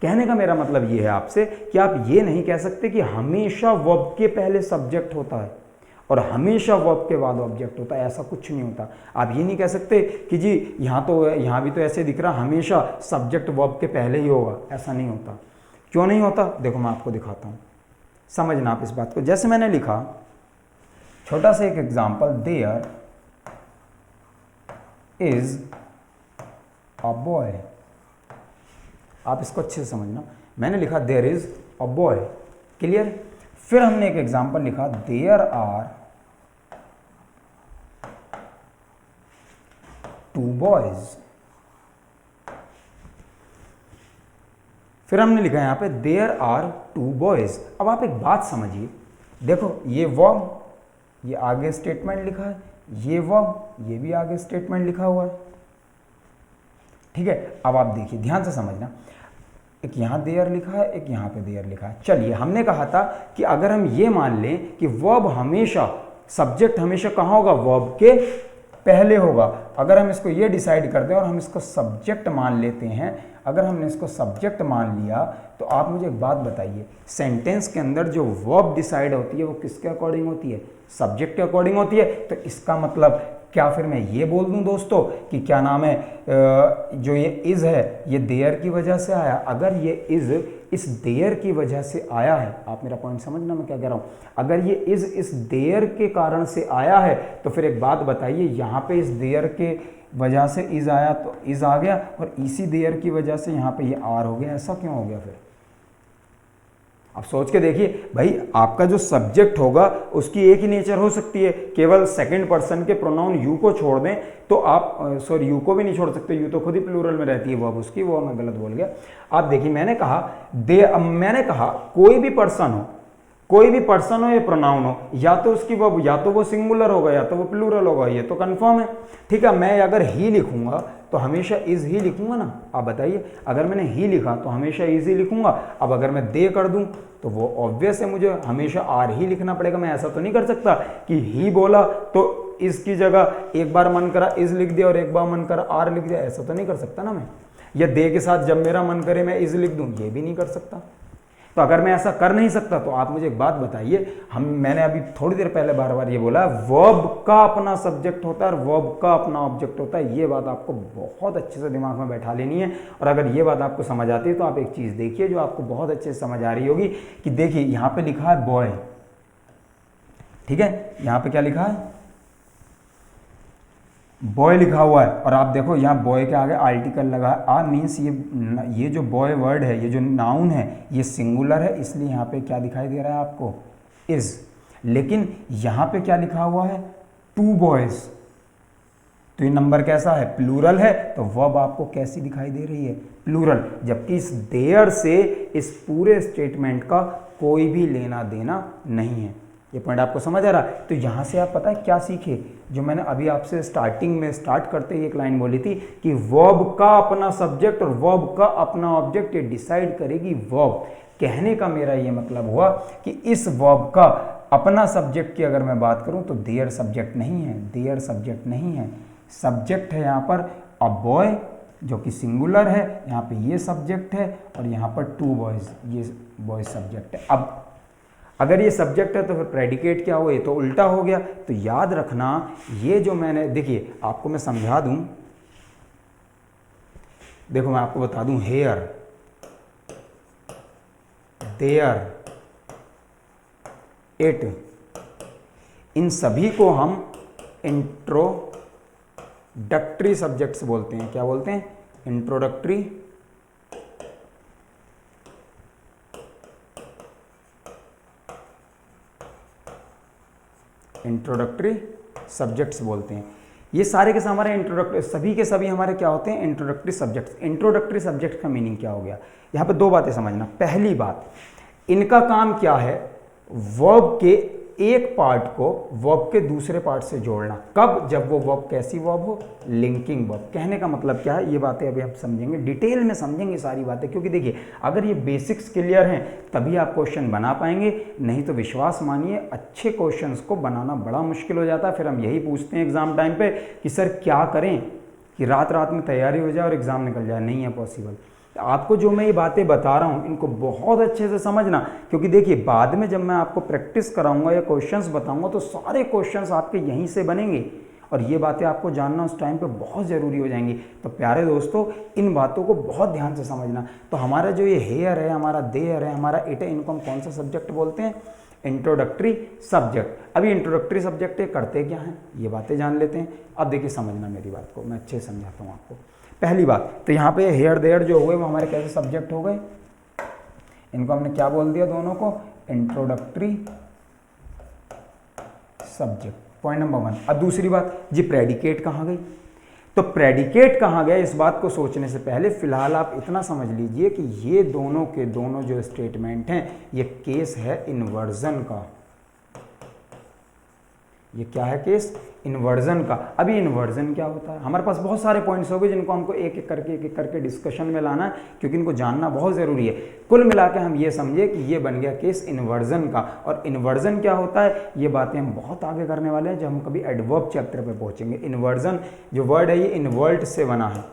कहने का मेरा मतलब ये है आपसे कि आप ये नहीं कह सकते कि हमेशा वर्ब के पहले सब्जेक्ट होता है और हमेशा वर्ब के बाद ऑब्जेक्ट होता है, ऐसा कुछ नहीं होता। आप ये नहीं कह सकते कि जी यहाँ भी तो ऐसे दिख रहा हमेशा सब्जेक्ट वर्ब के पहले ही होगा, ऐसा नहीं होता। क्यों नहीं होता, देखो मैं आपको दिखाता हूँ, समझना आप इस बात को। जैसे मैंने लिखा छोटा सा एक example, there is a boy, आप इसको अच्छे से समझना। मैंने लिखा there is a boy, clear. फिर हमने एक एग्जाम्पल लिखा देयर आर टू बॉयज। फिर हमने लिखा यहां पे देयर आर टू बॉयज। अब आप एक बात समझिए, देखो ये वर्ब, ये आगे स्टेटमेंट लिखा है, ये वर्ब, ये भी आगे स्टेटमेंट लिखा हुआ है, ठीक है। अब आप देखिए ध्यान से समझना, एक यहाँ देयर लिखा है, एक यहाँ पे देयर लिखा है। चलिए हमने कहा था कि अगर हम ये मान लें कि वर्ब हमेशा, सब्जेक्ट हमेशा कहाँ होगा, वर्ब के पहले होगा। अगर हम इसको ये डिसाइड कर दें और हम इसको सब्जेक्ट मान लेते हैं, अगर हमने इसको सब्जेक्ट मान लिया तो आप मुझे एक बात बताइए, सेंटेंस के अंदर जो वर्ब डिसाइड होती है वो किसके अकॉर्डिंग होती है, सब्जेक्ट के अकॉर्डिंग होती है। तो इसका मतलब क्या फिर मैं ये बोल दूं दोस्तों कि क्या नाम है, जो ये इज है ये देयर की वजह से आया। अगर ये इज इस देयर की वजह से आया है, आप मेरा पॉइंट समझना मैं क्या कह रहा हूं, अगर ये इज इस देयर के कारण से आया है तो फिर एक बात बताइए, यहाँ पे इस देयर के वजह से इज आया तो इज आ गया, और इसी देयर की वजह से यहाँ पे ये आर हो गया, ऐसा क्यों हो गया फिर? आप सोच के देखिए भाई, आपका जो सब्जेक्ट होगा उसकी एक ही नेचर हो सकती है, केवल सेकंड पर्सन के प्रोनाउन यू को छोड़ दें तो आप सॉरी यू को भी नहीं छोड़ सकते, यू तो खुद ही प्लूरल में रहती है वर्ब उसकी, वो मैं गलत बोल गया। आप देखिए मैंने कहा कोई भी पर्सन हो, कोई भी पर्सन हो या प्रोनाउन हो, या तो उसकी वर्ब या तो वो सिंगुलर होगा या तो वो प्लूरल होगा, ये तो कंफर्म है, ठीक है। मैं अगर ही लिखूंगा तो हमेशा इज ही लिखूंगा ना, आप बताइए। अगर मैंने ही लिखा तो हमेशा इज ही लिखूंगा। अब अगर मैं दे कर दूं तो वो ऑब्वियस है, मुझे हमेशा आर ही लिखना पड़ेगा। मैं ऐसा तो नहीं कर सकता कि ही बोला तो इसकी जगह एक बार मन करा इज लिख दिया और एक बार मन करा आर लिख दिया, ऐसा तो नहीं कर सकता ना मैं। या दे के साथ जब मेरा मन करे मैं इज लिख दूं, ये भी नहीं कर सकता। तो अगर मैं ऐसा कर नहीं सकता तो आप मुझे एक बात बताइए, मैंने अभी थोड़ी देर पहले बार बार ये बोला, वर्ब का अपना सब्जेक्ट होता है और वर्ब का अपना ऑब्जेक्ट होता है। ये बात आपको बहुत अच्छे से दिमाग में बैठा लेनी है। और अगर ये बात आपको समझ आती है तो आप एक चीज़ देखिए जो आपको बहुत अच्छे से समझ आ रही होगी, कि देखिए यहाँ पे लिखा है बॉय, ठीक है, यहाँ पे क्या लिखा है, बॉय लिखा हुआ है, और आप देखो यहाँ बॉय के आगे आर्टिकल लगा है, आ मीन्स ये जो बॉय वर्ड है, ये जो नाउन है, ये सिंगुलर है, इसलिए यहाँ पे क्या दिखाई दे रहा है आपको, इज। लेकिन यहाँ पे क्या लिखा हुआ है, टू बॉयज, तो ये नंबर कैसा है, प्लूरल है, तो वर्ब आपको कैसी दिखाई दे रही है, प्लूरल। जबकि इस देयर से इस पूरे स्टेटमेंट का कोई भी लेना देना नहीं है। ये पॉइंट आपको समझ आ रहा है? तो यहाँ से आप पता है क्या सीखे, जो मैंने अभी आपसे स्टार्टिंग में स्टार्ट करते ही एक लाइन बोली थी कि वर्ब का अपना सब्जेक्ट और वर्ब का अपना ऑब्जेक्ट ये डिसाइड करेगी वर्ब। कहने का मेरा ये मतलब हुआ कि इस वर्ब का अपना सब्जेक्ट की अगर मैं बात करूं तो देयर सब्जेक्ट नहीं है, देयर सब्जेक्ट नहीं है, सब्जेक्ट है यहाँ पर अ बॉय जो कि सिंगुलर है, यहाँ पे ये सब्जेक्ट है और यहाँ पर 2 बॉयज, ये बॉयज सब्जेक्ट है। अब अगर ये सब्जेक्ट है तो फिर प्रेडिकेट क्या हुआ, ये तो उल्टा हो गया। तो याद रखना ये जो मैंने, देखिए आपको मैं समझा दूं, देखो मैं आपको बता दूं, हेयर, देयर, इट, इन सभी को हम इंट्रोडक्टरी सब्जेक्ट्स बोलते हैं। क्या बोलते हैं? इंट्रोडक्टरी सब्जेक्ट्स बोलते हैं। ये सारे के हमारे इंट्रोडक्टरी, सभी के सभी हमारे क्या होते हैं? Introductory subjects. इंट्रोडक्टरी सब्जेक्ट का मीनिंग क्या हो गया? यहाँ पे 2 बातें समझना। पहली बात, इनका काम क्या है? वर्ब के एक पार्ट को वर्ब के दूसरे पार्ट से जोड़ना। कब? जब वो वर्ब कैसी वर्ब हो? Linking verb. कहने का मतलब क्या है? ये बातें अभी हम समझेंगे, डिटेल में समझेंगे सारी बातें, क्योंकि देखिए अगर ये बेसिक्स क्लियर हैं तभी आप क्वेश्चन बना पाएंगे, नहीं तो विश्वास मानिए अच्छे क्वेश्चंस को बनाना बड़ा मुश्किल हो जाता है। फिर हम यही पूछते हैं एग्जाम टाइम पे कि सर क्या करें कि रात रात में तैयारी हो जाए और एग्जाम निकल जाए। नहीं है पॉसिबल। आपको जो मैं ये बातें बता रहा हूँ इनको बहुत अच्छे से समझना, क्योंकि देखिए बाद में जब मैं आपको प्रैक्टिस कराऊंगा या क्वेश्चंस बताऊंगा तो सारे क्वेश्चंस आपके यहीं से बनेंगे और ये बातें आपको जानना उस टाइम पे बहुत ज़रूरी हो जाएंगी। तो प्यारे दोस्तों, इन बातों को बहुत ध्यान से समझना। तो हमारा जो ये हेयर है, हमारा देयर है, हमारा इट है, इनको हम कौन सा सब्जेक्ट बोलते हैं? Introductory subject. अभी इंट्रोडक्टरी सब्जेक्ट करते क्या हैं ये बातें जान लेते हैं। अब देखिए समझना मेरी बात को, मैं अच्छे से समझाता हूँ आपको। पहली बात तो यहाँ पे हेयर देयर जो हुए वो हमारे कैसे सब्जेक्ट हो गए? इनको हमने क्या बोल दिया? दोनों को इंट्रोडक्टरी सब्जेक्ट। Point number 1। अब दूसरी बात जी, प्रेडिकेट कहाँ गई? तो प्रेडिकेट कहाँ गया इस बात को सोचने से पहले फिलहाल आप इतना समझ लीजिए कि ये दोनों के दोनों जो स्टेटमेंट हैं ये केस है इन्वर्जन का। ये क्या है? केस इन्वर्जन का। अभी इन्वर्जन क्या होता है? हमारे पास बहुत सारे पॉइंट्स हो गए जिनको हमको एक एक करके डिस्कशन में लाना है, क्योंकि इनको जानना बहुत ज़रूरी है। कुल मिला के हम ये समझे कि ये बन गया केस इन्वर्जन का। और इन्वर्जन क्या होता है ये बातें हम बहुत आगे करने वाले हैं जब हम कभी एडवर्ब चैप्टर पे पहुंचेंगे। इन्वर्जन जो वर्ड है ये इन्वर्ट से बना है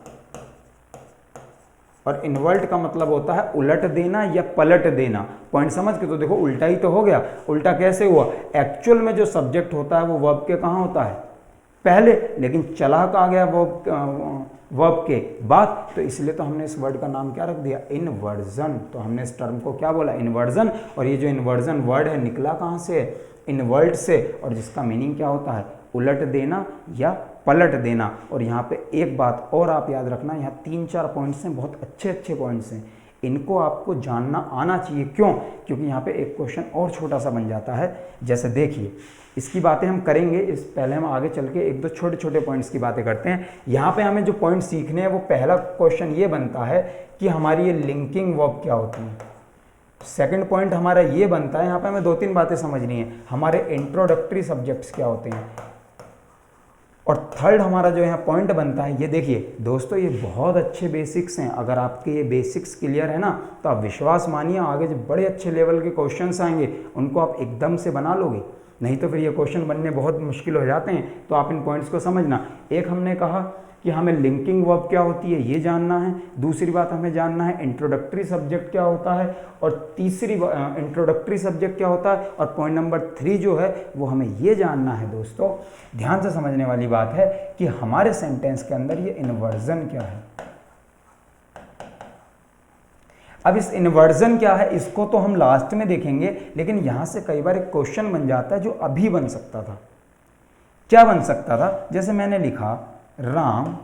और इन्वर्ट का मतलब होता है उलट देना या पलट देना। पॉइंट समझ के? तो देखो उल्टा ही तो हो गया। उल्टा कैसे हुआ? एक्चुअल में जो सब्जेक्ट होता है वो वर्ब के कहाँ होता है? पहले, लेकिन चला कहाँ गया? वर्ब के बाद। तो इसलिए तो हमने इस वर्ड का नाम क्या रख दिया? इन्वर्जन। तो हमने इस टर्म को क्या बोला? इन्वर्जन। और ये जो इन्वर्जन वर्ड है निकला कहाँ से? इन्वर्ट से, और जिसका मीनिंग क्या होता है? उलट देना या पलट देना। और यहाँ पे एक बात और आप याद रखना, यहाँ 3-4 पॉइंट्स हैं, बहुत अच्छे अच्छे पॉइंट्स हैं, इनको आपको जानना आना चाहिए। क्यों? क्योंकि यहाँ पे एक क्वेश्चन और छोटा सा बन जाता है। जैसे देखिए, इसकी बातें हम करेंगे, इस पहले हम आगे चल के 1-2 छोटे छोटे पॉइंट्स की बातें करते हैं। यहाँ पे हमें जो पॉइंट सीखने हैं वो पहला क्वेश्चन ये बनता है कि हमारी ये लिंकिंग वर्ब क्या होती है। सेकंड पॉइंट हमारा ये बनता है, यहाँ पे हमें 2-3 बातें समझनी है, हमारे इंट्रोडक्टरी सब्जेक्ट्स क्या होते हैं। और थर्ड हमारा जो यहाँ पॉइंट बनता है, ये देखिए दोस्तों, ये बहुत अच्छे बेसिक्स हैं। अगर आपके ये बेसिक्स क्लियर है ना तो आप विश्वास मानिए आगे जो बड़े अच्छे लेवल के क्वेश्चंस आएंगे उनको आप एकदम से बना लोगे। नहीं तो फिर ये क्वेश्चन बनने बहुत मुश्किल हो जाते हैं। तो आप इन पॉइंट्स को समझना। एक हमने कहा कि हमें लिंकिंग वर्ब क्या होती है ये जानना है। दूसरी बात हमें जानना है इंट्रोडक्टरी सब्जेक्ट क्या होता है, और तीसरी इंट्रोडक्टरी सब्जेक्ट क्या होता है। और पॉइंट नंबर 3 जो है वो हमें ये जानना है दोस्तों, ध्यान से समझने वाली बात है, कि हमारे सेंटेंस के अंदर ये इन्वर्जन क्या है। अब इस इन्वर्जन क्या है इसको तो हम लास्ट में देखेंगे, लेकिन यहां से कई बार एक क्वेश्चन बन जाता है जो अभी बन सकता था। क्या बन सकता था? जैसे मैंने लिखा राम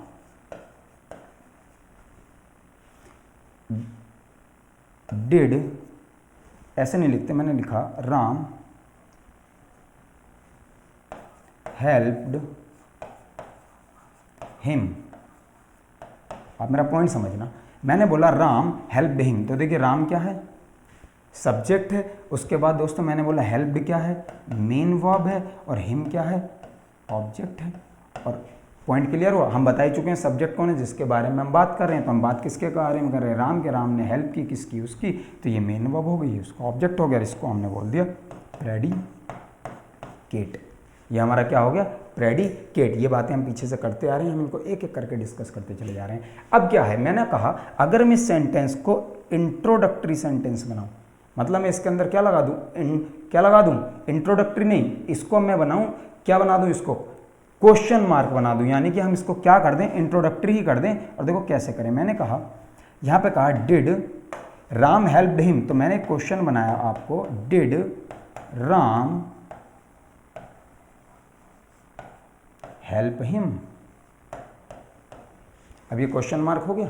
डिड, ऐसे नहीं लिखते, मैंने लिखा राम हेल्प्ड हिम। आप मेरा पॉइंट समझना, मैंने बोला राम हेल्प्ड हिम, तो देखिए राम क्या है? सब्जेक्ट है। उसके बाद दोस्तों मैंने बोला हेल्प्ड क्या है? मेन वर्ब है। और हिम क्या है? ऑब्जेक्ट है। और पॉइंट क्लियर हुआ? हम बता ही चुके हैं सब्जेक्ट कौन है जिसके बारे में हम बात कर रहे हैं। तो हम बात किसके बारे में कर रहे हैं? राम के। राम ने हेल्प की किसकी? उसकी। तो ये मेन वर्ब हो गई, उसका ऑब्जेक्ट हो गया। इसको हमने बोल दिया केट। ये हमारा क्या हो गया, प्रेडिकेट। ये बातें हम पीछे से करते आ रहे हैं, हम इनको एक एक करके डिस्कस करते चले जा रहे हैं। अब क्या है, मैंने कहा अगर मैं सेंटेंस को इंट्रोडक्टरी सेंटेंस बनाऊं, मतलब मैं इसके अंदर क्या लगा दूं, क्या लगा दूं, इंट्रोडक्टरी नहीं, इसको मैं बनाऊं, क्या बना दूं, इसको क्वेश्चन मार्क बना दूं, यानी कि हम इसको क्या कर दें, इंट्रोडक्टरी ही कर दें। और देखो कैसे करें, मैंने कहा यहाँ पे कहा डिड राम हेल्प्ड हिम, तो मैंने क्वेश्चन बनाया आपको, डिड राम हेल्प हिम। अब ये क्वेश्चन मार्क हो गया,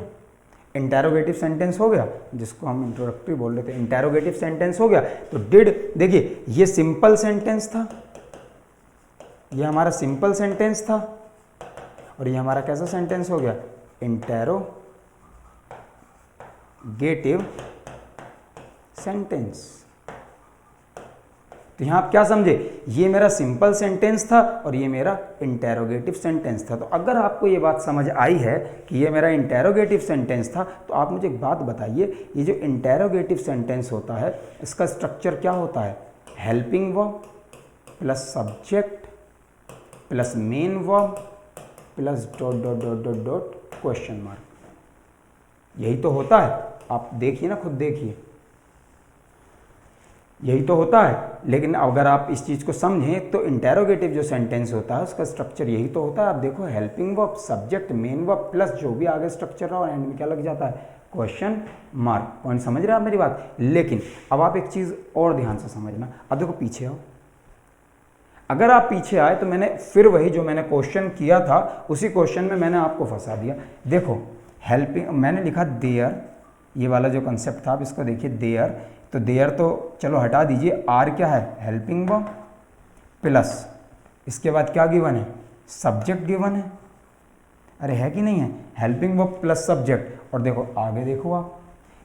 इंटेरोगेटिव सेंटेंस हो गया, जिसको हम इंट्रोडक्टरी बोल रहे थे, इंटेरोगेटिव सेंटेंस हो गया। तो डिड, देखिए ये सिंपल सेंटेंस था, ये हमारा सिंपल सेंटेंस था, और ये हमारा कैसा सेंटेंस हो गया, इंटेरोगेटिव सेंटेंस। तो यहां आप क्या समझे, ये मेरा सिंपल सेंटेंस था और ये मेरा इंटेरोगेटिव सेंटेंस था। तो अगर आपको ये बात समझ आई है कि ये मेरा इंटेरोगेटिव सेंटेंस था, तो आप मुझे एक बात बताइए, ये जो इंटेरोगेटिव सेंटेंस होता है इसका स्ट्रक्चर क्या होता है, helping verb plus subject plus main verb plus dot dot dot dot dot question mark, यही तो होता है। आप देखिए ना, खुद देखिए, यही तो होता है। लेकिन अगर आप इस चीज़ को समझें तो इंटेरोगेटिव जो सेंटेंस होता है उसका स्ट्रक्चर यही तो होता है। आप देखो, helping verb, subject, main verb plus जो भी आगे स्ट्रक्चर रहा और एंड में क्या लग जाता है, क्वेश्चन मार्क। पॉइंट समझ रहे हैं आप मेरी बात। लेकिन अब आप एक चीज़ और ध्यान से समझना, अब देखो पीछे आओ, अगर आप पीछे आए तो मैंने फिर वही जो मैंने क्वेश्चन किया था उसी क्वेश्चन में मैंने आपको फंसा दिया। देखो हेल्पिंग, मैंने लिखा देयर, ये वाला जो कंसेप्ट था आप इसको देखिए, देयर, तो देयर तो चलो हटा दीजिए, आर क्या है, हेल्पिंग वर्ब प्लस इसके बाद क्या गिवन है, सब्जेक्ट गिवन है। अरे है कि नहीं है, हेल्पिंग वर्ब प्लस सब्जेक्ट। और देखो आगे देखो आप,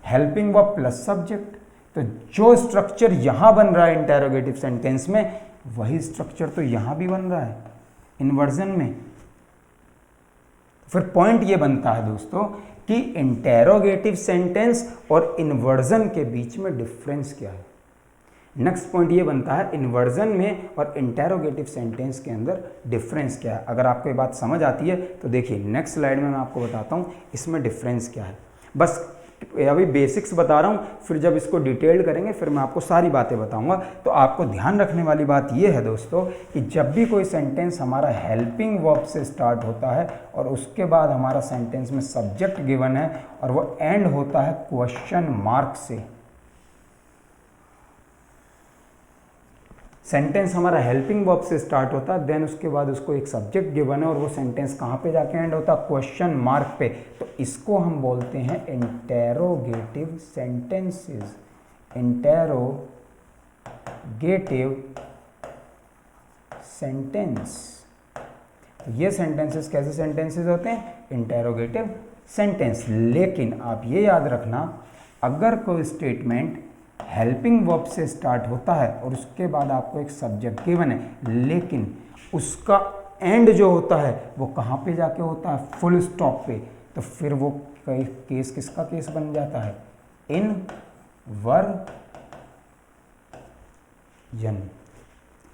हेल्पिंग वर्ब प्लस सब्जेक्ट, तो जो स्ट्रक्चर यहां बन रहा है इंटेरोगेटिव सेंटेंस में वही स्ट्रक्चर तो यहां भी बन रहा है इन्वर्जन में। फिर पॉइंट ये बनता है दोस्तों कि इंटेरोगेटिव सेंटेंस और इन्वर्जन के बीच में डिफरेंस क्या है। नेक्स्ट पॉइंट ये बनता है इन्वर्जन में और इंटेरोगेटिव सेंटेंस के अंदर डिफरेंस क्या है। अगर आपको ये बात समझ आती है तो देखिए नेक्स्ट स्लाइड में मैं आपको बताता हूँ इसमें डिफरेंस क्या है। बस अभी बेसिक्स बता रहा हूँ, फिर जब इसको डिटेल्ड करेंगे फिर मैं आपको सारी बातें बताऊंगा। तो आपको ध्यान रखने वाली बात यह है दोस्तों कि जब भी कोई सेंटेंस हमारा हेल्पिंग वर्ब से स्टार्ट होता है और उसके बाद हमारा सेंटेंस में सब्जेक्ट गिवन है और वो एंड होता है क्वेश्चन मार्क से, सेंटेंस हमारा हेल्पिंग वर्ब से स्टार्ट होता है, देन उसके बाद उसको एक सब्जेक्ट गिवन है और वो सेंटेंस कहाँ पे जाके एंड होता है, क्वेश्चन मार्क पे। तो इसको हम बोलते हैं इंटेरोगेटिव सेंटेंसेस, इंटेरोगेटिव सेंटेंस। ये सेंटेंसेस कैसे सेंटेंसेस होते हैं, इंटेरोगेटिव सेंटेंस। लेकिन आप ये याद रखना, अगर कोई स्टेटमेंट हेल्पिंग वर्ब से स्टार्ट होता है और उसके बाद आपको एक सब्जेक्ट गिवन है, लेकिन उसका एंड जो होता है वो कहाँ पे जाके होता है, फुल स्टॉप पे, तो फिर वो केस किसका केस बन जाता है, इनवर्जन।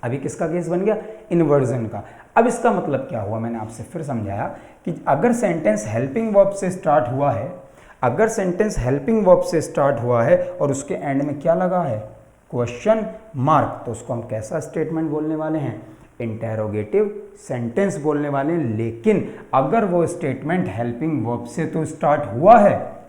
अभी किसका केस बन गया, इन्वर्जन का। अब इसका मतलब क्या हुआ, मैंने आपसे फिर समझाया कि अगर सेंटेंस हेल्पिंग वर्ब से स्टार्ट हुआ है, अगर सेंटेंस हेल्पिंग वर्ब से स्टार्ट हुआ है और उसके एंड में क्या लगा है, क्वेश्चन मार्क, तो उसको हम कैसा स्टेटमेंट बोलने वाले हैं, इंटेरोगेटिव सेंटेंस बोलने वाले हैं। लेकिन अगर वो स्टेटमेंट हेल्पिंग वर्ब से तो स्टार्ट हुआ है,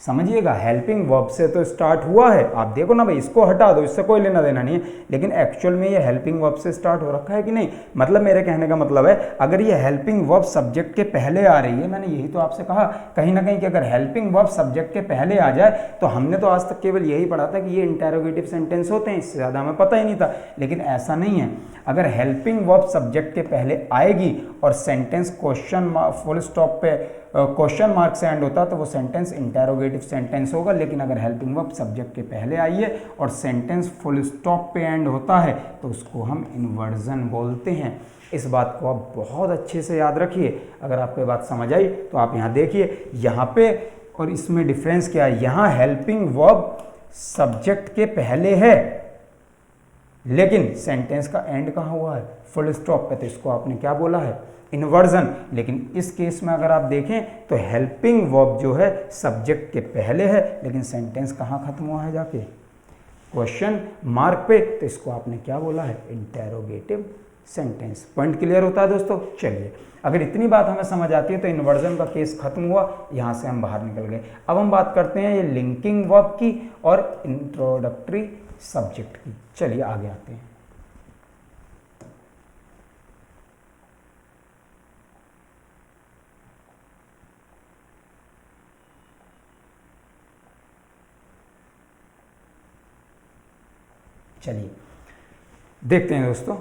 समझिएगा, हेल्पिंग वर्ब से तो स्टार्ट हुआ है, आप देखो ना भाई, इसको हटा दो, इससे कोई लेना देना नहीं है, लेकिन एक्चुअल में ये हेल्पिंग वर्ब से स्टार्ट हो रखा है कि नहीं। मतलब मेरे कहने का मतलब है, अगर ये हेल्पिंग वर्ब सब्जेक्ट के पहले आ रही है, मैंने यही तो आपसे कहा कहीं ना कहीं कि अगर हेल्पिंग वर्ब सब्जेक्ट के पहले आ जाए, तो हमने तो आज तक केवल यही पढ़ा था कि ये इंटेरोगेटिव सेंटेंस होते हैं, इससे ज़्यादा हमें पता ही नहीं था। लेकिन ऐसा नहीं है, अगर हेल्पिंग वर्ब सब्जेक्ट के पहले आएगी और सेंटेंस क्वेश्चन फुल स्टॉप पे क्वेश्चन मार्क से एंड होता तो वो सेंटेंस इंटेरोगेटिव सेंटेंस होगा। लेकिन अगर हेल्पिंग वर्ब सब्जेक्ट के पहले आई है और सेंटेंस फुल स्टॉप पे एंड होता है तो उसको हम इन्वर्जन बोलते हैं। इस बात को आप बहुत अच्छे से याद रखिए। अगर आपको बात समझ आई तो आप यहाँ देखिए, यहाँ पे और इसमें डिफरेंस क्या है, यहाँ हेल्पिंग वर्ब सब्जेक्ट के पहले है, लेकिन सेंटेंस का एंड कहाँ हुआ है, फुल स्टॉप पे, तो इसको आपने क्या बोला है, इन्वर्जन। लेकिन इस केस में अगर आप देखें तो हेल्पिंग वर्ब जो है सब्जेक्ट के पहले है, लेकिन सेंटेंस कहाँ खत्म हुआ है जाके, क्वेश्चन मार्क पे, तो इसको आपने क्या बोला है, इंटेरोगेटिव सेंटेंस। पॉइंट क्लियर होता है दोस्तों। चलिए, अगर इतनी बात हमें समझ आती है तो इन्वर्जन का केस खत्म हुआ, यहाँ से हम बाहर निकल गए। अब हम बात करते हैं ये लिंकिंग वर्ब की और इंट्रोडक्टरी सब्जेक्ट की। चलिए आगे आते हैं। चलिए देखते हैं दोस्तों,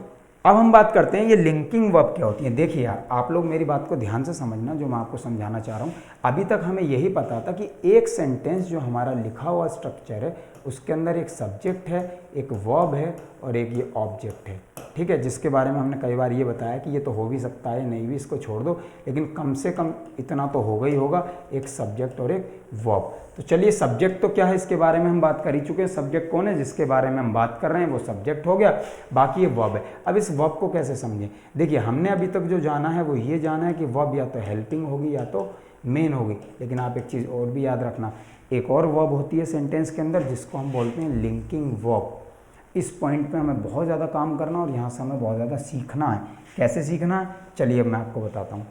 अब हम बात करते हैं ये लिंकिंग वर्ब क्या होती है। देखिए यार, आप लोग मेरी बात को ध्यान से समझना, जो मैं आपको समझाना चाह रहा हूँ। अभी तक हमें यही पता था कि एक सेंटेंस जो हमारा लिखा हुआ स्ट्रक्चर है उसके अंदर एक सब्जेक्ट है, एक वर्ब है और एक ये ऑब्जेक्ट है, ठीक है, जिसके बारे में हमने कई बार ये बताया कि ये तो हो भी सकता है, नहीं भी, इसको छोड़ दो, लेकिन कम से कम इतना तो होगा ही होगा, एक सब्जेक्ट और एक वर्ब। तो चलिए, सब्जेक्ट तो क्या है इसके बारे में हम बात कर ही चुके हैं। सब्जेक्ट कौन है जिसके बारे में हम बात कर रहे हैं, वो सब्जेक्ट हो गया, बाकी ये वर्ब है। अब इस वर्ब को कैसे समझें। देखिए, हमने अभी तक जो जाना है वो ये जाना है कि वर्ब या तो हेल्पिंग होगी या तो मेन होगी, लेकिन आप एक चीज़ और भी याद रखना, एक और वर्ब होती है सेंटेंस के अंदर जिसको हम बोलते हैं लिंकिंग वर्ब। इस पॉइंट पे हमें बहुत ज़्यादा काम करना और यहाँ से हमें बहुत ज़्यादा सीखना है। कैसे सीखना है, चलिए अब मैं आपको बताता हूँ।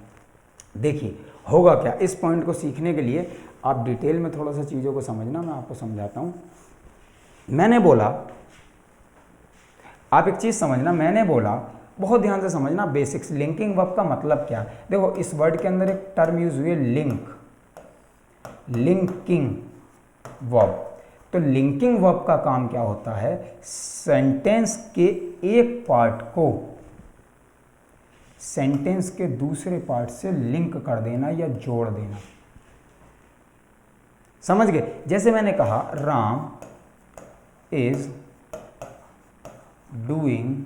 देखिए होगा क्या, इस पॉइंट को सीखने के लिए आप डिटेल में थोड़ा सा चीज़ों को समझना, मैं आपको समझाता हूँ। मैंने बोला, आप एक चीज़ समझना, मैंने बोला, बहुत ध्यान से समझना बेसिक्स। लिंकिंग वर्ब का मतलब क्या है। देखो, इस वर्ड के अंदर एक टर्म यूज हुई है लिंक, लिंकिंग वर्ब। तो लिंकिंग वर्ब का काम क्या होता है, सेंटेंस के एक पार्ट को सेंटेंस के दूसरे पार्ट से लिंक कर देना या जोड़ देना। समझ गए। जैसे मैंने कहा Ram is doing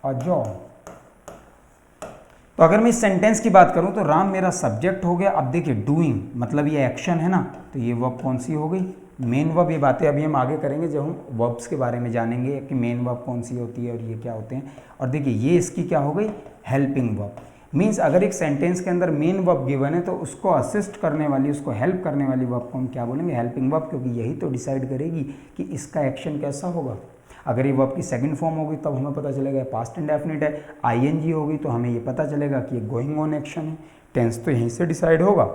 a job, तो अगर मैं इस सेंटेंस की बात करूं तो राम मेरा सब्जेक्ट हो गया। अब देखिए, डूइंग मतलब ये एक्शन है ना, तो ये वर्ब कौन सी हो गई, मेन वर्ब। ये बातें अभी हम आगे करेंगे जब हम वर्ब्स के बारे में जानेंगे कि मेन वर्ब कौन सी होती है और ये क्या होते हैं। और देखिए, ये इसकी क्या हो गई, हेल्पिंग वर्ब। मीन्स अगर एक सेंटेंस के अंदर मेन वर्ब गिवन है तो उसको असिस्ट करने वाली, उसको हेल्प करने वाली वर्ब को हम क्या बोलेंगे, हेल्पिंग वर्ब, क्योंकि यही तो डिसाइड करेगी कि इसका एक्शन कैसा होगा। अगर ये वर्ब की सेकंड फॉर्म होगी तब हमें पता चलेगा पास्ट इंडेफिनिट है, आईएनजी होगी तो हमें ये पता चलेगा कि ये गोइंग ऑन एक्शन है। टेंस तो यहीं से डिसाइड होगा।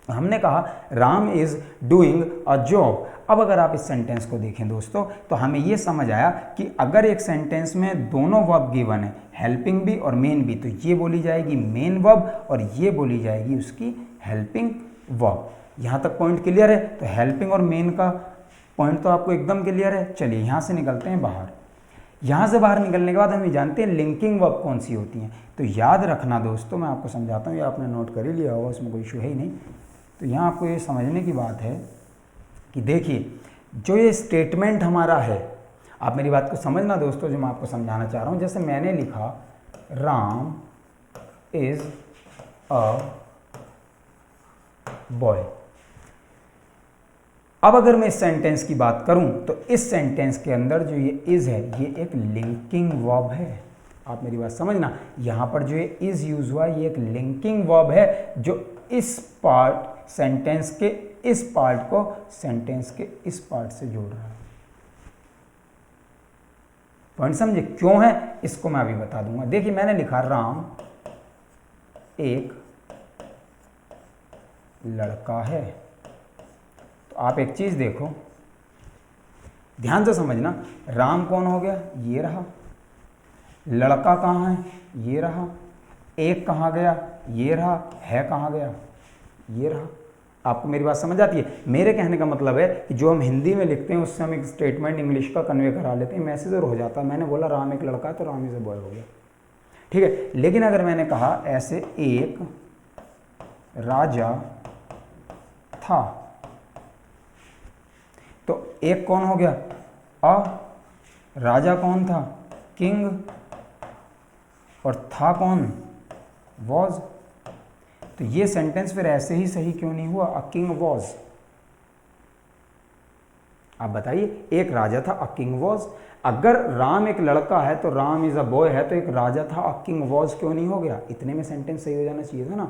हमने कहा Ram is doing a job. अब अगर आप इस सेंटेंस को देखें दोस्तों, तो हमें ये समझ आया कि अगर एक सेंटेंस में दोनों वर्ब गिवन है, हेल्पिंग भी और मेन भी, तो ये बोली जाएगी मेन वर्ब और ये बोली जाएगी उसकी हेल्पिंग वर्ब। यहाँ तक पॉइंट क्लियर है। तो हेल्पिंग और मेन का पॉइंट तो आपको एकदम क्लियर है। चलिए यहाँ से निकलते हैं बाहर। यहाँ से बाहर निकलने के बाद हम ये जानते हैं लिंकिंग वर्ब कौन सी होती हैं। तो याद रखना दोस्तों, मैं आपको समझाता हूँ, ये आपने नोट कर ही लिया होगा, उसमें कोई इशू है ही नहीं। तो यहाँ आपको ये समझने की बात है कि देखिए, जो ये स्टेटमेंट हमारा है, आप मेरी बात को समझना दोस्तों, जो मैं आपको समझाना चाह रहा हूँ। जैसे मैंने लिखा राम इज अ बॉय। अब अगर मैं इस सेंटेंस की बात करूं तो इस सेंटेंस के अंदर जो ये इज है, ये एक लिंकिंग वर्ब है। आप मेरी बात समझना, यहां पर जो ये इज यूज हुआ है, ये एक लिंकिंग वर्ब है जो इस पार्ट, सेंटेंस के इस पार्ट को सेंटेंस के इस पार्ट से जोड़ रहा है। पॉइंट समझे क्यों है, इसको मैं अभी बता दूंगा। देखिए, मैंने लिखा राम एक लड़का है। तो आप एक चीज देखो, ध्यान से समझना, राम कौन हो गया, ये रहा, लड़का कहाँ है, ये रहा, एक कहाँ गया, ये रहा, है कहाँ गया, ये रहा। आपको मेरी बात समझ आती है। मेरे कहने का मतलब है कि जो हम हिंदी में लिखते हैं उससे हम एक स्टेटमेंट इंग्लिश का कन्वे करा लेते हैं, मैसेज और हो जाता है। मैंने बोला राम एक लड़का है तो राम इज अ बॉय हो गया, ठीक है। लेकिन अगर मैंने कहा ऐसे एक राजा था, तो एक कौन हो गया, अ, राजा कौन था, किंग, और था कौन, वॉज। तो ये सेंटेंस फिर ऐसे ही सही क्यों नहीं हुआ, अ किंग वॉज। आप बताइए, एक राजा था, अ किंग वॉज। अगर राम एक लड़का है तो राम इज अ बॉय है, तो एक राजा था, अ किंग वॉज क्यों नहीं हो गया? इतने में सेंटेंस सही हो जाना चाहिए था ना।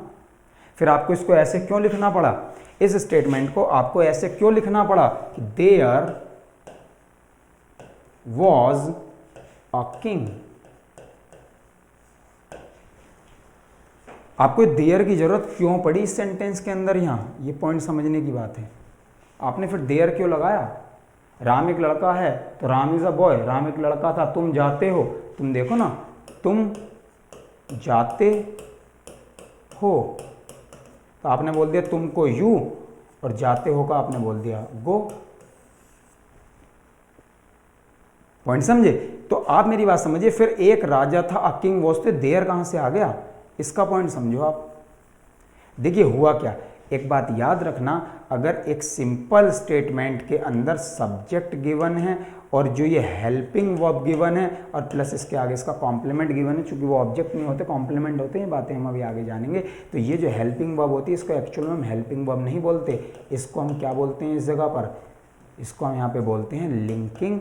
फिर आपको इसको ऐसे क्यों लिखना पड़ा? इस स्टेटमेंट को आपको ऐसे क्यों लिखना पड़ा कि देयर वॉज अ किंग? आपको देयर की जरूरत क्यों पड़ी इस सेंटेंस के अंदर? यहां ये पॉइंट समझने की बात है। आपने फिर देयर क्यों लगाया? राम एक लड़का है तो Ram is a boy, Ram एक लड़का था, तुम जाते हो, तुम देखो ना, तुम जाते हो, तो आपने बोल दिया तुमको यू, और जाते हो का आपने बोल दिया गो। पॉइंट समझे? तो आप मेरी बात समझिए, फिर एक राजा था, अ किंग वॉज, तो देयर कहां से आ गया? इसका पॉइंट समझो आप। देखिए हुआ क्या, एक बात याद रखना, अगर एक सिंपल स्टेटमेंट के अंदर सब्जेक्ट गिवन है और जो ये हेल्पिंग वर्ब गिवन है और प्लस इसके आगे इसका कॉम्प्लीमेंट गिवन है, चूंकि वो ऑब्जेक्ट नहीं होते कॉम्प्लीमेंट होते हैं, बातें हम अभी आगे जानेंगे। तो ये जो हेल्पिंग वर्ब होती है इसको एक्चुअल में हम हेल्पिंग वर्ब नहीं बोलते, इसको हम क्या बोलते हैं इस जगह पर? इसको हम यहाँ पे बोलते हैं लिंकिंग,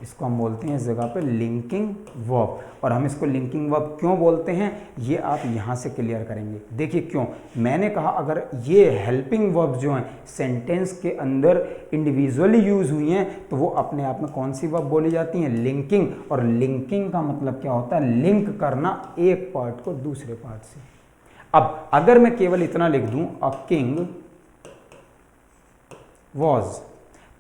इसको हम बोलते हैं इस जगह पे लिंकिंग वर्ब। और हम इसको लिंकिंग वर्ब क्यों बोलते हैं ये आप यहाँ से क्लियर करेंगे। देखिए क्यों, मैंने कहा अगर ये हेल्पिंग वर्ब जो हैं सेंटेंस के अंदर इंडिविजुअली यूज हुई हैं तो वो अपने आप में कौन सी वर्ब बोली जाती हैं? लिंकिंग। और लिंकिंग का मतलब क्या होता है? लिंक करना एक पार्ट को दूसरे पार्ट से। अब अगर मैं केवल इतना लिख दूं अ किंग वॉज,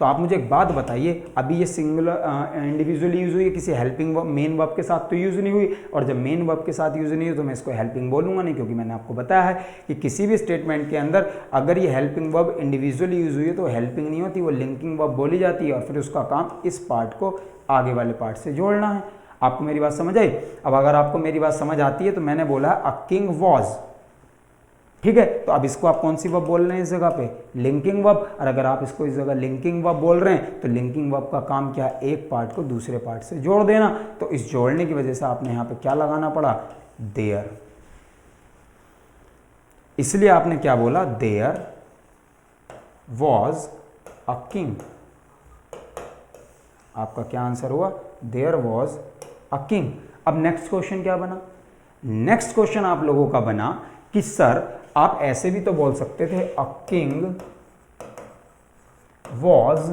तो आप मुझे एक बात बताइए, अभी ये सिंगुलर इंडिविजुअली यूज हुई है, किसी हेल्पिंग वर्ब मेन वर्ब के साथ तो यूज नहीं हुई, और जब मेन वर्ब के साथ यूज नहीं हुई तो मैं इसको हेल्पिंग बोलूंगा नहीं, क्योंकि मैंने आपको बताया है कि किसी भी स्टेटमेंट के अंदर अगर ये हेल्पिंग वर्ब इंडिविजुअली यूज हुई है तो हेल्पिंग नहीं होती, वो लिंकिंग वर्ब बोली जाती है, और फिर उसका काम इस पार्ट को आगे वाले पार्ट से जोड़ना है। आपको मेरी बात समझ आई? अब अगर आपको मेरी बात समझ आती है तो मैंने बोला अ किंग वॉज, ठीक है, तो अब इसको आप कौन सी वर्ब बोल रहे हैं इस जगह पे? Linking verb. और अगर आप इसको इस जगह लिंकिंग वर्ब बोल रहे हैं तो लिंकिंग वर्ब का काम क्या है? एक पार्ट को दूसरे पार्ट से जोड़ देना। तो इस जोड़ने की वजह से आपने यहां पे क्या लगाना पड़ा? देयर। इसलिए आपने क्या बोला? There was a king. आपका क्या आंसर हुआ? There was a king. अब नेक्स्ट क्वेश्चन क्या बना? नेक्स्ट क्वेश्चन आप लोगों का बना कि सर आप ऐसे भी तो बोल सकते थे अ किंग वॉज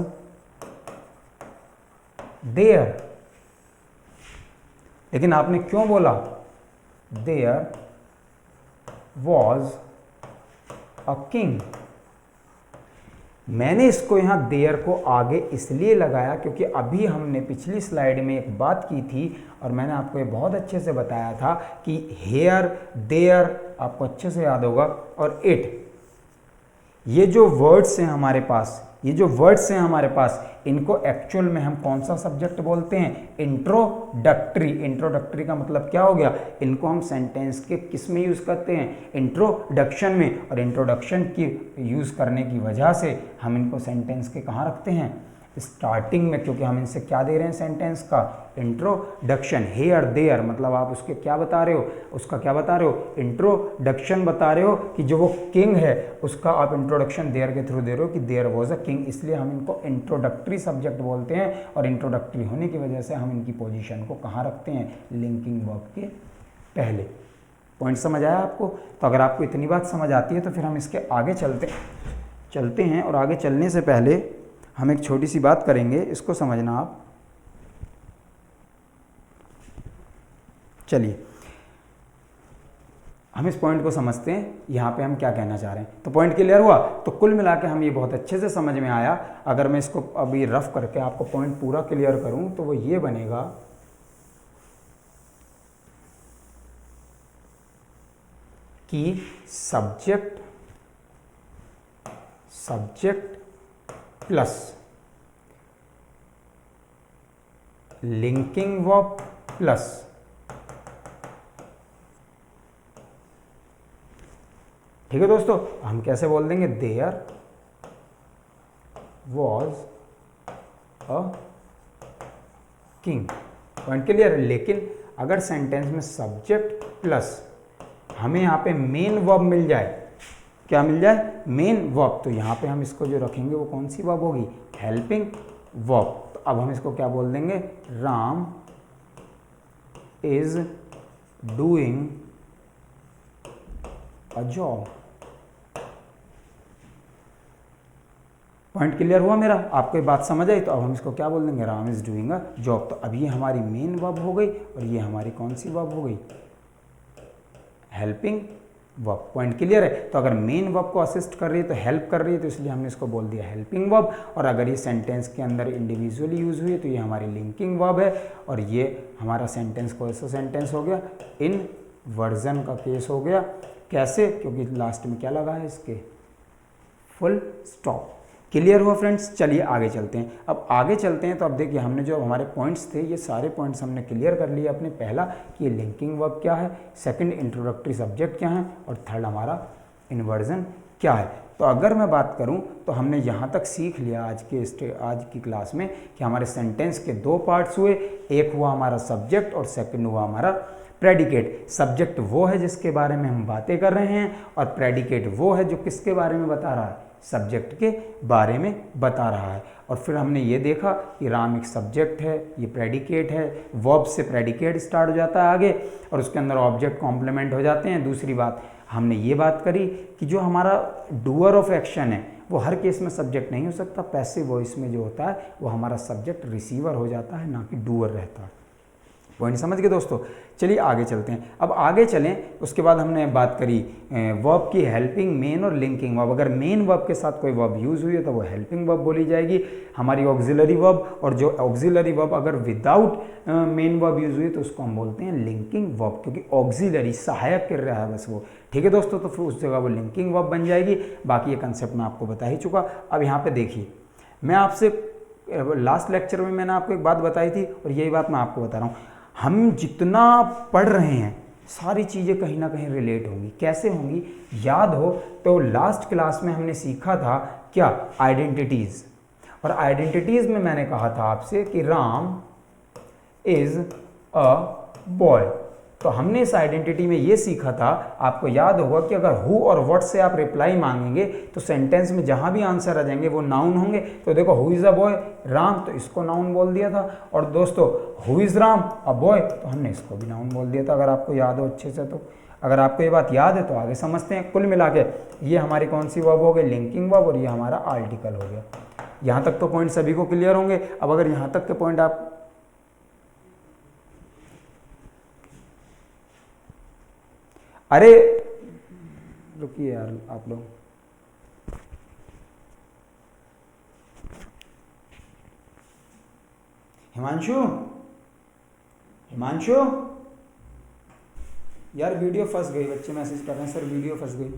देयर, लेकिन आपने क्यों बोला देयर वॉज अ किंग? मैंने इसको यहां देयर को आगे इसलिए लगाया क्योंकि अभी हमने पिछली स्लाइड में एक बात की थी और मैंने आपको ये बहुत अच्छे से बताया था कि हेयर, देयर, आपको अच्छे से याद होगा, और इट, ये जो वर्ड्स हैं हमारे पास, ये जो वर्ड्स हैं हमारे पास, इनको एक्चुअल में हम कौन सा सब्जेक्ट बोलते हैं? इंट्रोडक्टरी। इंट्रोडक्टरी का मतलब क्या हो गया? इनको हम सेंटेंस के किस में यूज करते हैं? इंट्रोडक्शन में। और इंट्रोडक्शन की यूज करने की वजह से हम इनको सेंटेंस के कहाँ रखते हैं? स्टार्टिंग में, क्योंकि हम इनसे क्या दे रहे हैं सेंटेंस का? इंट्रोडक्शन। हेयर, देयर, मतलब आप उसके क्या बता रहे हो? उसका क्या बता रहे हो? इंट्रोडक्शन बता रहे हो कि जो वो किंग है उसका आप इंट्रोडक्शन देयर के थ्रू दे रहे हो कि देयर वॉज अ किंग। इसलिए हम इनको इंट्रोडक्टरी सब्जेक्ट बोलते हैं, और इंट्रोडक्टरी होने की वजह से हम इनकी पोजीशन को कहाँ रखते हैं? लिंकिंग वर्ब के पहले। पॉइंट समझ आया आपको? तो अगर आपको इतनी बात समझ आती है तो फिर हम इसके आगे चलते हैं, और आगे चलने से पहले हम एक छोटी सी बात करेंगे, इसको समझना आप। चलिए हम इस पॉइंट को समझते हैं, यहाँ पे हम क्या कहना चाह रहे हैं। तो पॉइंट क्लियर हुआ? तो कुल मिला के हम ये बहुत अच्छे से समझ में आया। अगर मैं इसको अभी रफ करके आपको पॉइंट पूरा क्लियर करूं तो वो ये बनेगा कि subject plus linking verb plus ठीक है दोस्तों, हम कैसे बोल देंगे? There was a king. Point clear? लेकिन अगर सेंटेंस में सब्जेक्ट प्लस हमें यहाँ पे मेन वर्ब मिल जाए, क्या मिल जाए? मेन वर्ब, तो यहाँ पे हम इसको जो रखेंगे वो कौन सी वर्ब होगी? Helping verb. तो अब हम इसको क्या बोल देंगे, Ram is doing a job. Point clear हुआ मेरा, आपको ये बात समझ आई? तो अब हम इसको क्या बोल देंगे, Ram is doing a job. तो अब ये हमारी मेन वर्ब हो गई और ये हमारी कौन सी वर्ब हो गई, हेल्पिंग वर्ब। पॉइंट क्लियर है? तो अगर मेन वर्ब को असिस्ट कर रही है तो हेल्प कर रही है, तो इसलिए हमने इसको बोल दिया हेल्पिंग वर्ब। और अगर ये सेंटेंस के अंदर इंडिविजुअली यूज हुई है तो ये हमारी लिंकिंग वर्ब है। और ये हमारा सेंटेंस कौन सा सेंटेंस हो गया, इन वर्जन का केस हो गया। कैसे? क्योंकि लास्ट में क्या लगा है इसके, फुल स्टॉप। क्लियर हुआ फ्रेंड्स? चलिए आगे चलते हैं। अब आगे चलते हैं तो अब देखिए हमने जो हमारे पॉइंट्स थे ये सारे पॉइंट्स हमने क्लियर कर लिए अपने। पहला कि ये लिंकिंग वर्ब क्या है, सेकंड इंट्रोडक्टरी सब्जेक्ट क्या है, और थर्ड हमारा इन्वर्जन क्या है। तो अगर मैं बात करूं तो हमने यहाँ तक सीख लिया आज की क्लास में कि हमारे सेंटेंस के दो पार्ट्स हुए। एक हुआ हमारा सब्जेक्ट और सेकंड हुआ हमारा प्रेडिकेट। सब्जेक्ट वो है जिसके बारे में हम बातें कर रहे हैं और प्रेडिकेट वो है जो किसके बारे में बता रहा है, सब्जेक्ट के बारे में बता रहा है। और फिर हमने ये देखा कि राम एक सब्जेक्ट है, ये प्रेडिकेट है, वर्ब से प्रेडिकेट स्टार्ट हो जाता है आगे और उसके अंदर ऑब्जेक्ट कॉम्प्लीमेंट हो जाते हैं। दूसरी बात हमने ये बात करी कि जो हमारा डूअर ऑफ एक्शन है वो हर केस में सब्जेक्ट नहीं हो सकता। पैसिव वॉइस में जो होता है वो हमारा सब्जेक्ट रिसीवर हो जाता है, ना कि डूअर रहता है। पॉइंट समझ गए दोस्तों? चलिए आगे चलते हैं। अब आगे चलें, उसके बाद हमने बात करी वर्ब की हेल्पिंग, मेन और लिंकिंग वर्ब। अगर मेन वर्ब के साथ कोई वर्ब यूज हुई है तो वो हेल्पिंग वर्ब बोली जाएगी, हमारी ऑक्सिलरी वर्ब। और जो ऑक्सिलरी वर्ब अगर विदाउट मेन वर्ब यूज हुई तो उसको हम बोलते हैं लिंकिंग वर्ब, क्योंकि ऑक्सिलरी सहायक कर रहा है बस वो। ठीक है दोस्तों? तो फिर उस जगह वो लिंकिंग वर्ब बन जाएगी। बाकी ये कंसेप्ट मैं आपको बता ही चुका। अब यहाँ पे देखिए, मैं आपसे लास्ट लेक्चर में मैंने आपको एक बात बताई थी और यही बात मैं आपको बता रहा हूँ। हम जितना पढ़ रहे हैं सारी चीज़ें कहीं ना कहीं रिलेट होंगी। कैसे होंगी? याद हो तो लास्ट क्लास में हमने सीखा था क्या, आइडेंटिटीज़। और आइडेंटिटीज़ में मैंने कहा था आपसे कि राम इज़ अ बॉय। तो हमने इस आइडेंटिटी में ये सीखा था, आपको याद होगा कि अगर हु और व्हाट से आप रिप्लाई मांगेंगे तो सेंटेंस में जहां भी आंसर आ जाएंगे वो नाउन होंगे। तो देखो who is a boy, Ram, तो इसको नाउन बोल दिया था। और दोस्तों who is Ram a boy, तो हमने इसको भी नाउन बोल दिया था। अगर आपको याद हो अच्छे से, तो अगर आपको ये बात याद है तो आगे समझते हैं। कुल मिला के ये हमारी कौन सी वर्ब हो गई, लिंकिंग वर्ब, और ये हमारा आर्टिकल हो गया। यहाँ तक तो पॉइंट सभी को क्लियर होंगे। अब अगर यहाँ तक के पॉइंट आप, अरे रुकिए यार आप लोग, हिमांशु, हिमांशु यार वीडियो फंस गई, बच्चे मैसेज कर रहे हैं सर वीडियो फंस गई।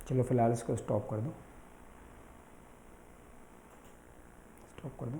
चलो फिलहाल इसको स्टॉप कर दो, स्टॉप कर दो।